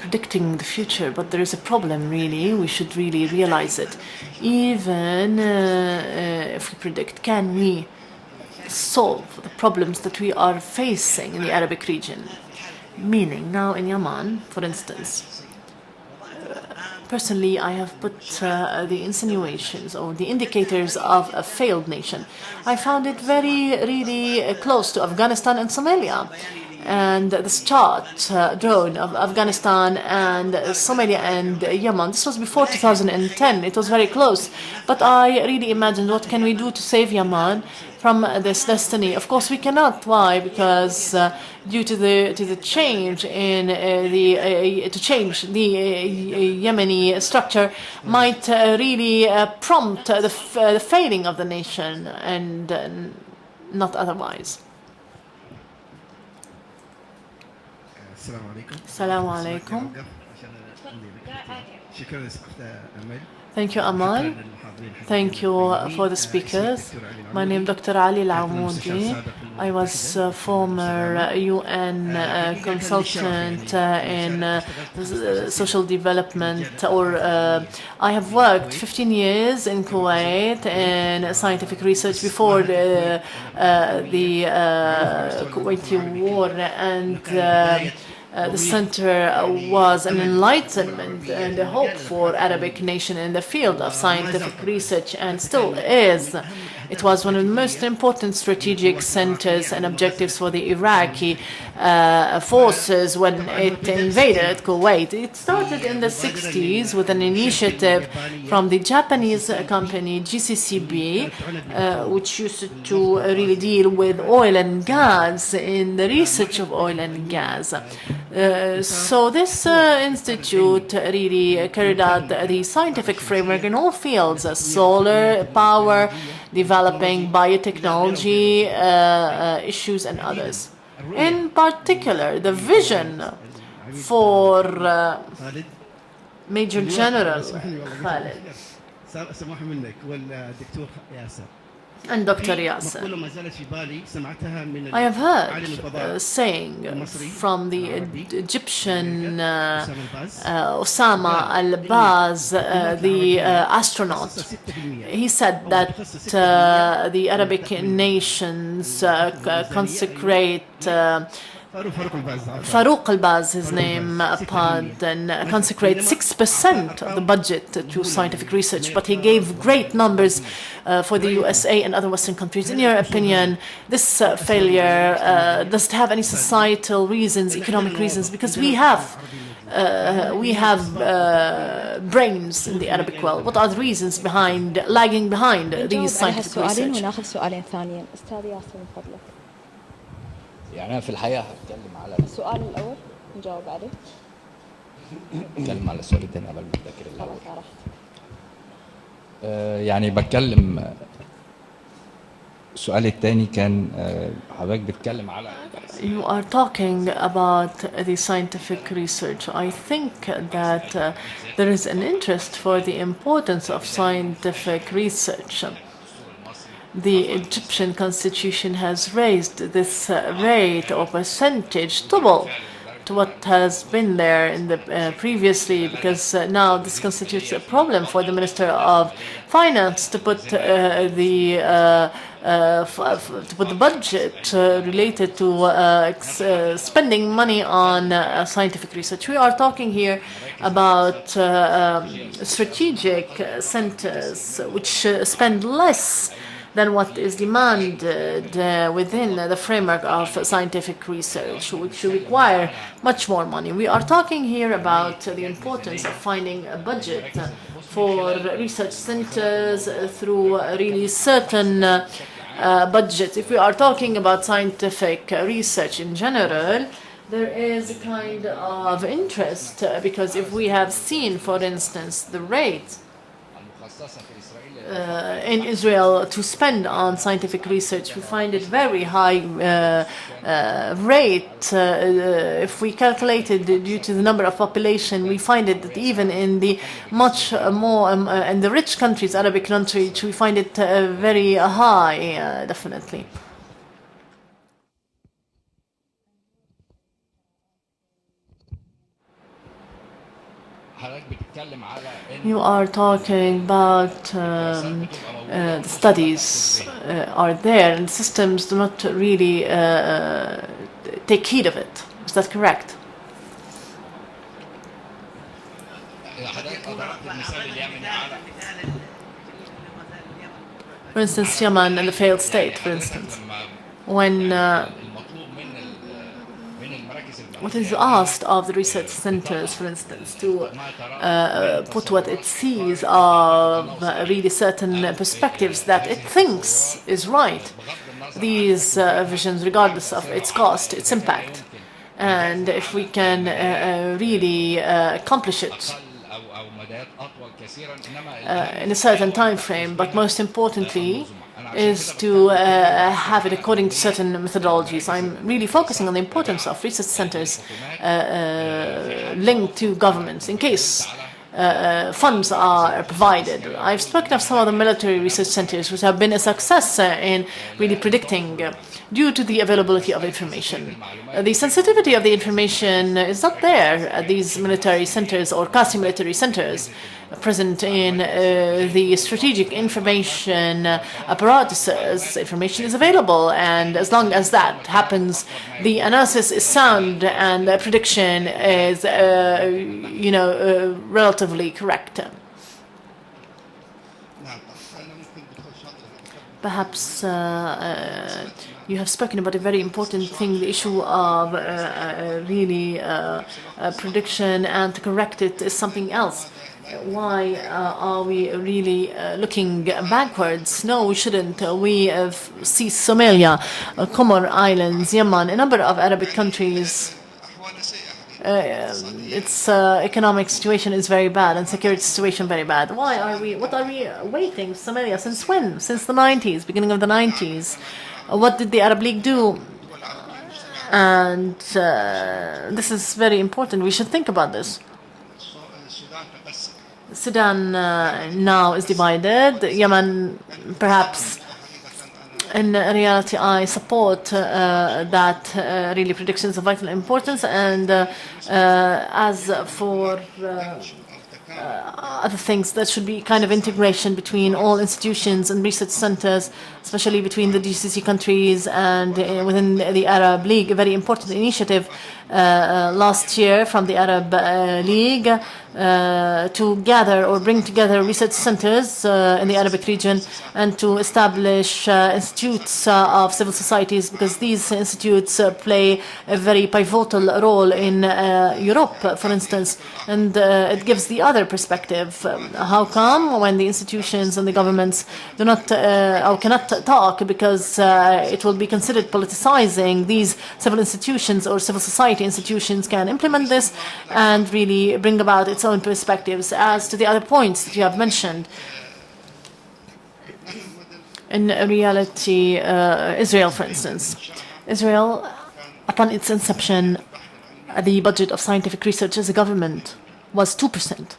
predicting the future, but there is a problem, really. We should really realize it. Even if we predict, can we solve the problems that we are facing in the Arabic region? Meaning, now in Yemen, for instance, personally, I have put the insinuations or the indicators of a failed nation. I found it really close to Afghanistan and Somalia. And this chart drawn of Afghanistan and Somalia and Yemen, this was before 2010. It was very close. But I really imagined, what can we do to save Yemen from this destiny? Of course, we cannot. Why? Because due to the change in the Yemeni structure might really prompt the failing of the nation, and not otherwise. السلام عليكم. Thank you, Amal. Thank you for the speakers. My name is Dr. Ali Al-Amoudi. I was a former UN consultant in social development, or I have worked 15 years in Kuwait in scientific research before the Kuwaiti war, and the center was an enlightenment and a hope for Arabic nation in the field of scientific research, and still is. It was one of the most important strategic centers and objectives for the Iraqi forces when it invaded Kuwait. It started in the 60s with an initiative from the Japanese company GCCB, which used to really deal with oil and gas in the research of oil and gas. So this institute really carried out the scientific framework in all fields: solar power, developing biotechnology issues, and others. In particular, the vision for Major General Khalid and Dr. Yasser. I have heard saying from the Egyptian Osama al-Baz, the astronaut. He said that the Arabic nations consecrate Farouk al-Baz, his name, pardon, consecrate 6% of the budget to scientific research, but he gave great numbers for the USA and other Western countries. In your opinion, this failure, does it have any societal reasons, economic reasons? Because we have brains in the Arabic world. What are the reasons behind lagging behind these scientific research? يعني أنا في الحقيقة هتكلم على السؤال الأول نجاوب عليه. هتكلم على السؤال الثاني قبل ما أذاكر الأول. يعني بتكلم السؤال الثاني كان حضرتك بتتكلم على You are talking about the scientific research. I think that there is an interest for the importance of scientific research. The Egyptian constitution has raised this rate or percentage double to what has been there in the previously, because now this constitutes a problem for the Minister of Finance to put the budget related to spending money on scientific research. We are talking here about strategic centers which spend less than what is demanded within the framework of scientific research, which require much more money. We are talking here about the importance of finding a budget for research centers through really certain budgets. If we are talking about scientific research in general, there is a kind of interest, because if we have seen, for instance, the rate in Israel to spend on scientific research, we find it very high rate. If we calculate it due to the number of population, we find it that even in the much more in the rich countries, Arabic countries, we find it very high, definitely. You are talking about the studies are there, and systems do not really take heed of it. Is that correct? For instance, Yemen and the failed state, for instance. When what is asked of the research centers, for instance, to put what it sees of really certain perspectives that it thinks is right, these visions, regardless of its cost, its impact, and if we can really accomplish it in a certain time frame, but most importantly is to have it according to certain methodologies. I'm really focusing on the importance of research centers linked to governments in case funds are provided. I've spoken of some of the military research centers which have been a success in really predicting due to the availability of information. The sensitivity of the information is not there at these military centers or quasi-military centers present in the strategic information apparatuses. Information is available, and as long as that happens, the analysis is sound and the prediction is, relatively correct. Perhaps you have spoken about a very important thing, the issue of prediction, and to correct it is something else. Why are we really looking backwards? No, we shouldn't. We see Somalia, Comor Islands, Yemen, a number of Arabic countries. Its economic situation is very bad and security situation very bad. What are we waiting? Somalia, since when? Since the 90s, beginning of the 90s. What did the Arab League do? And this is very important. We should think about this. Sudan now is divided. Yemen, perhaps. In reality, I support that really predictions of vital importance. And as for other things, that should be kind of integration between all institutions and research centers, especially between the GCC countries and within the Arab League. A very important initiative last year from the Arab League to gather or bring together research centers in the Arabic region and to establish institutes of civil societies, because these institutes play a very pivotal role in Europe, for instance, and it gives the other perspective. How come when the institutions and the governments do not or cannot talk because it will be considered politicizing, these civil institutions or civil society institutions can implement this and really bring about its own perspectives. As to the other points that you have mentioned, in reality, Israel, for instance. Israel, upon its inception, the budget of scientific research as a government was 2%.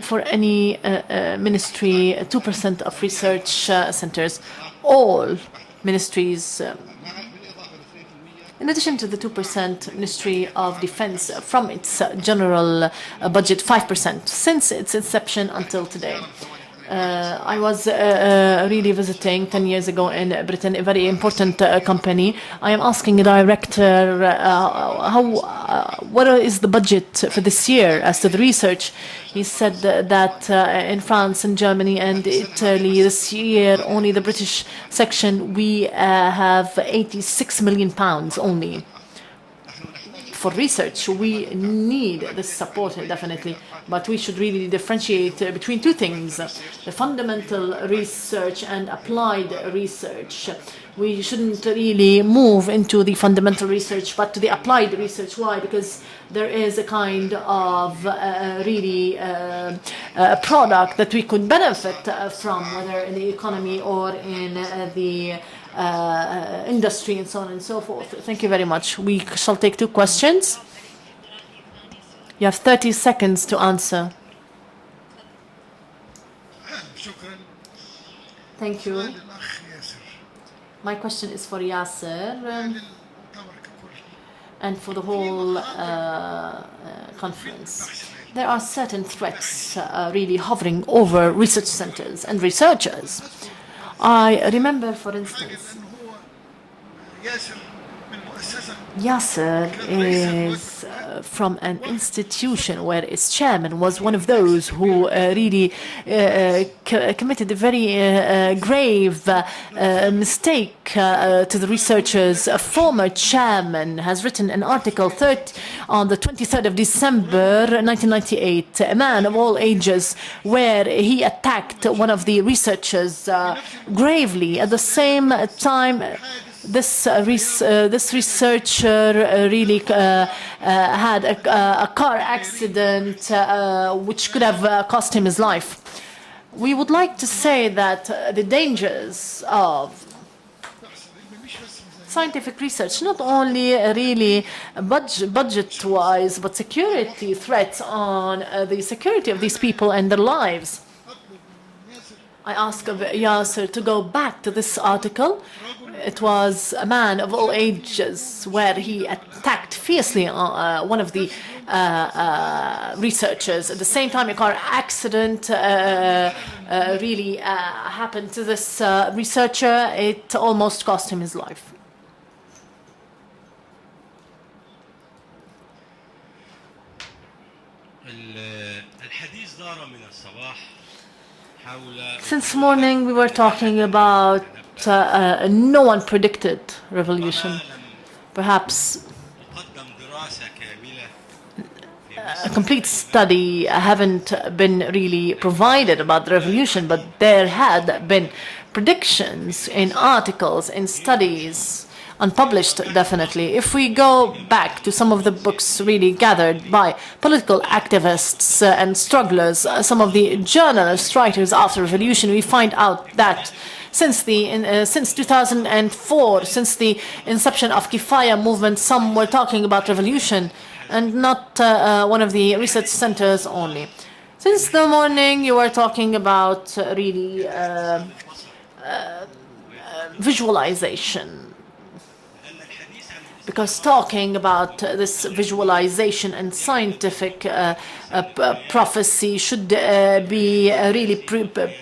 For any ministry, 2% of research centers, all ministries. In addition to the 2%, Ministry of Defense from its general budget 5% since its inception until today. I was really visiting 10 years ago in Britain, a very important company. I am asking the director, what is the budget for this year as to the research? He said that in France and Germany and Italy this year, only the British section, we have £86 million only. For research, we need this support, definitely, but we should really differentiate between two things: the fundamental research and applied research. We shouldn't really move into the fundamental research, but to the applied research. Why? Because there is a kind of product that we could benefit from, whether in the economy or in the industry and so on and so forth. Thank you very much. We shall take two questions. You have 30 seconds to answer. Thank you. My question is for Yasser and for the whole conference. there are certain threats really hovering over research centers and researchers. I remember, for instance, Yasser is from an institution where its chairman was one of those who really committed a very grave mistake to the researchers. A former chairman has written an article on the 23rd of December 1998, a man of all ages, where he attacked one of the researchers gravely. At the same time, this researcher really had a car accident which could have cost him his life. We would like to say that the dangers of scientific research, not only really budget-wise, but security threats on the security of these people and their lives. I ask of Yasser to go back to this article. It was a man of all ages where he attacked fiercely one of the researchers. At the same time, a car accident really happened to this researcher. It almost cost him his life. Since morning, we were talking about no one predicted revolution. Perhaps a complete study haven't been really provided about the revolution, but there had been predictions in articles, in studies, unpublished definitely. If we go back to some of the books really gathered by political activists and strugglers, some of the journalists, writers after revolution, we find out that since 2004, since the inception of Kifaya movement, some were talking about revolution and not one of the research centers only. Since the morning, you were talking about really visualization. Because talking about this visualization and scientific prophecy should be really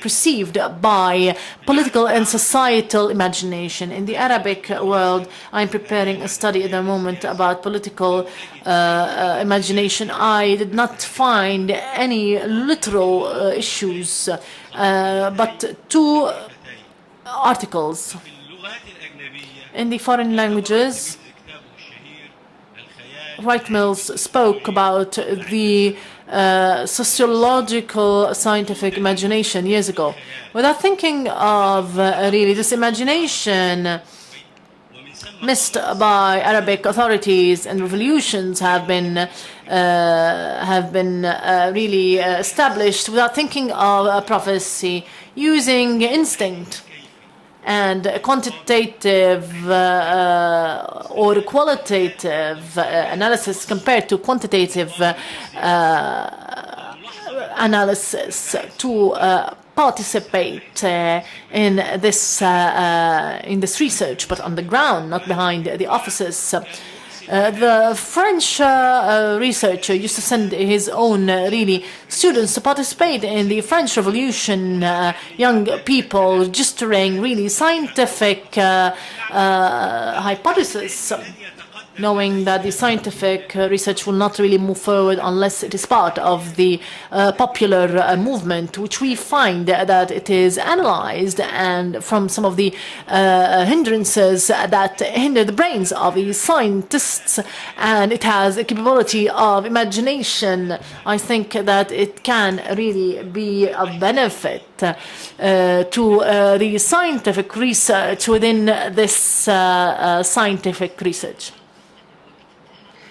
perceived by political and societal imagination. In the Arabic world, I'm preparing a study at the moment about political imagination. I did not find any literal issues, but two articles in the foreign languages. Wright Mills spoke about the sociological scientific imagination years ago. Without thinking of really this imagination missed by Arabic authorities and revolutions have been really established without thinking of a prophecy, using instinct and quantitative or qualitative analysis compared to quantitative analysis to participate in this research, but on the ground, not behind the offices. The French researcher used to send his own really students to participate in the French Revolution, young people registering really scientific hypotheses, knowing that the scientific research will not really move forward unless it is part of the popular movement, which we find that it is analyzed and from some of the hindrances that hinder the brains of the scientists, and it has a capability of imagination. I think that it can really be of benefit to the scientific research within this scientific research.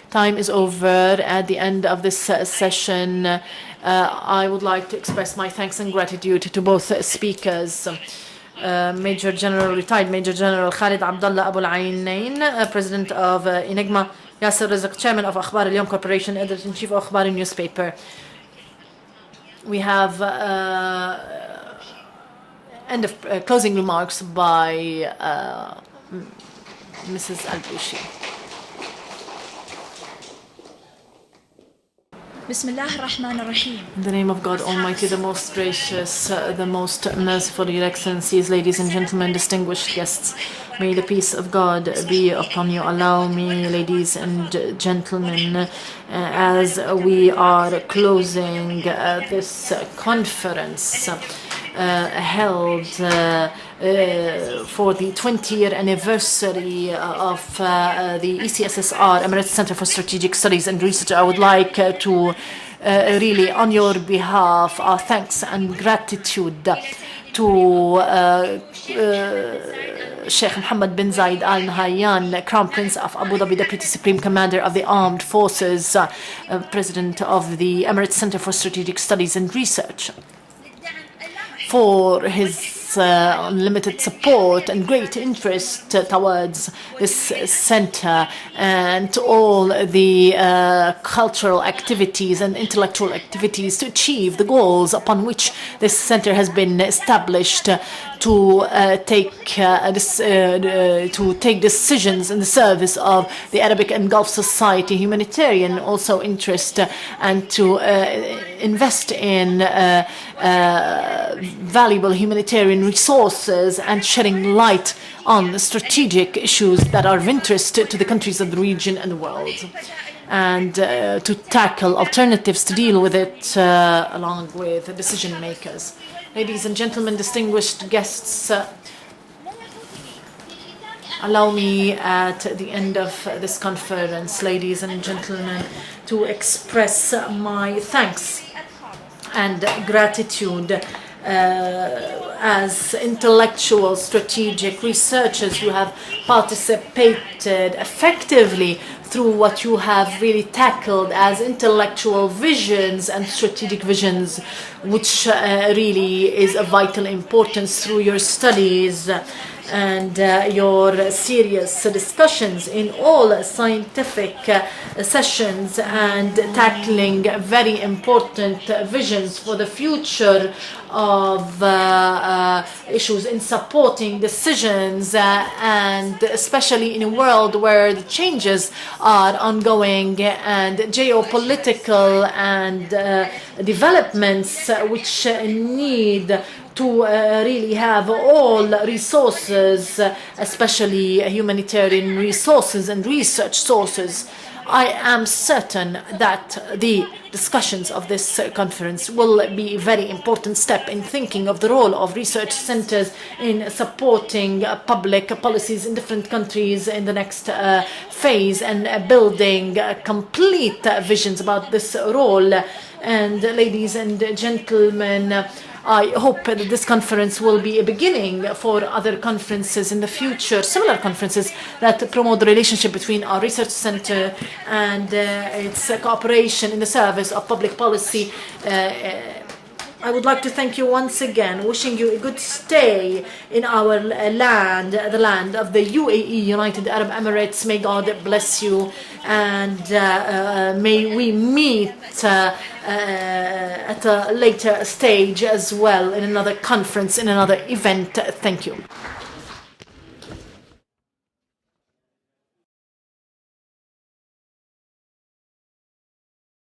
Time is over at the end of this session. I would like to express my thanks and gratitude to both speakers. Retired Major General Khalid Abdullah Abu Al-Ainain, President of Enigma, Yasser Rizq, Chairman of Akhbar Al-Yawm Corporation, Editor-in-Chief of Akhbar newspaper. We have end of closing remarks by Mrs. Al-Bushi. In the name of God Almighty, the most gracious, the most merciful, Your Excellencies, ladies and gentlemen, distinguished guests, may the peace of God be upon you. Allow me, ladies and gentlemen, as we are closing this conference held for the 20-year anniversary of the ECSSR, Emirates Center for Strategic Studies and Research, I would like to really, on your behalf, our thanks and gratitude to Sheikh Mohammed bin Zayed Al Nahyan, Crown Prince of Abu Dhabi, Deputy Supreme Commander of the Armed Forces, President of the Emirates Center for Strategic Studies and Research, for his unlimited support and great interest towards this center and all the cultural activities and intellectual activities to achieve the goals upon which this center has been established to take decisions in the service of the Arabic and Gulf society, humanitarian also interest, and to invest in valuable humanitarian resources and shedding light on the strategic issues that are of interest to the countries of the region and the world, and to tackle alternatives to deal with it along with decision makers. Ladies and gentlemen, distinguished guests, allow me at the end of this conference, ladies and gentlemen, to express my thanks and gratitude as intellectual strategic researchers who have participated effectively through what you have really tackled as intellectual visions and strategic visions, which really is of vital importance through your studies and your serious discussions in all scientific sessions and tackling very important visions for the future of issues in supporting decisions and especially in a world where the changes are ongoing and geopolitical and developments which need to really have all resources, especially humanitarian resources and research sources. I am certain that the discussions of this conference will be a very important step in thinking of the role of research centers in supporting public policies in different countries in the next phase and building complete visions about this role. And ladies and gentlemen, I hope that this conference will be a beginning for other conferences in the future, similar conferences that promote the relationship between our research center and its cooperation in the service of public policy. I would like to thank you once again, wishing you a good stay in our land, the land of the UAE, United Arab Emirates. May God bless you, and may we meet at a later stage as well in another conference, in another event. Thank you.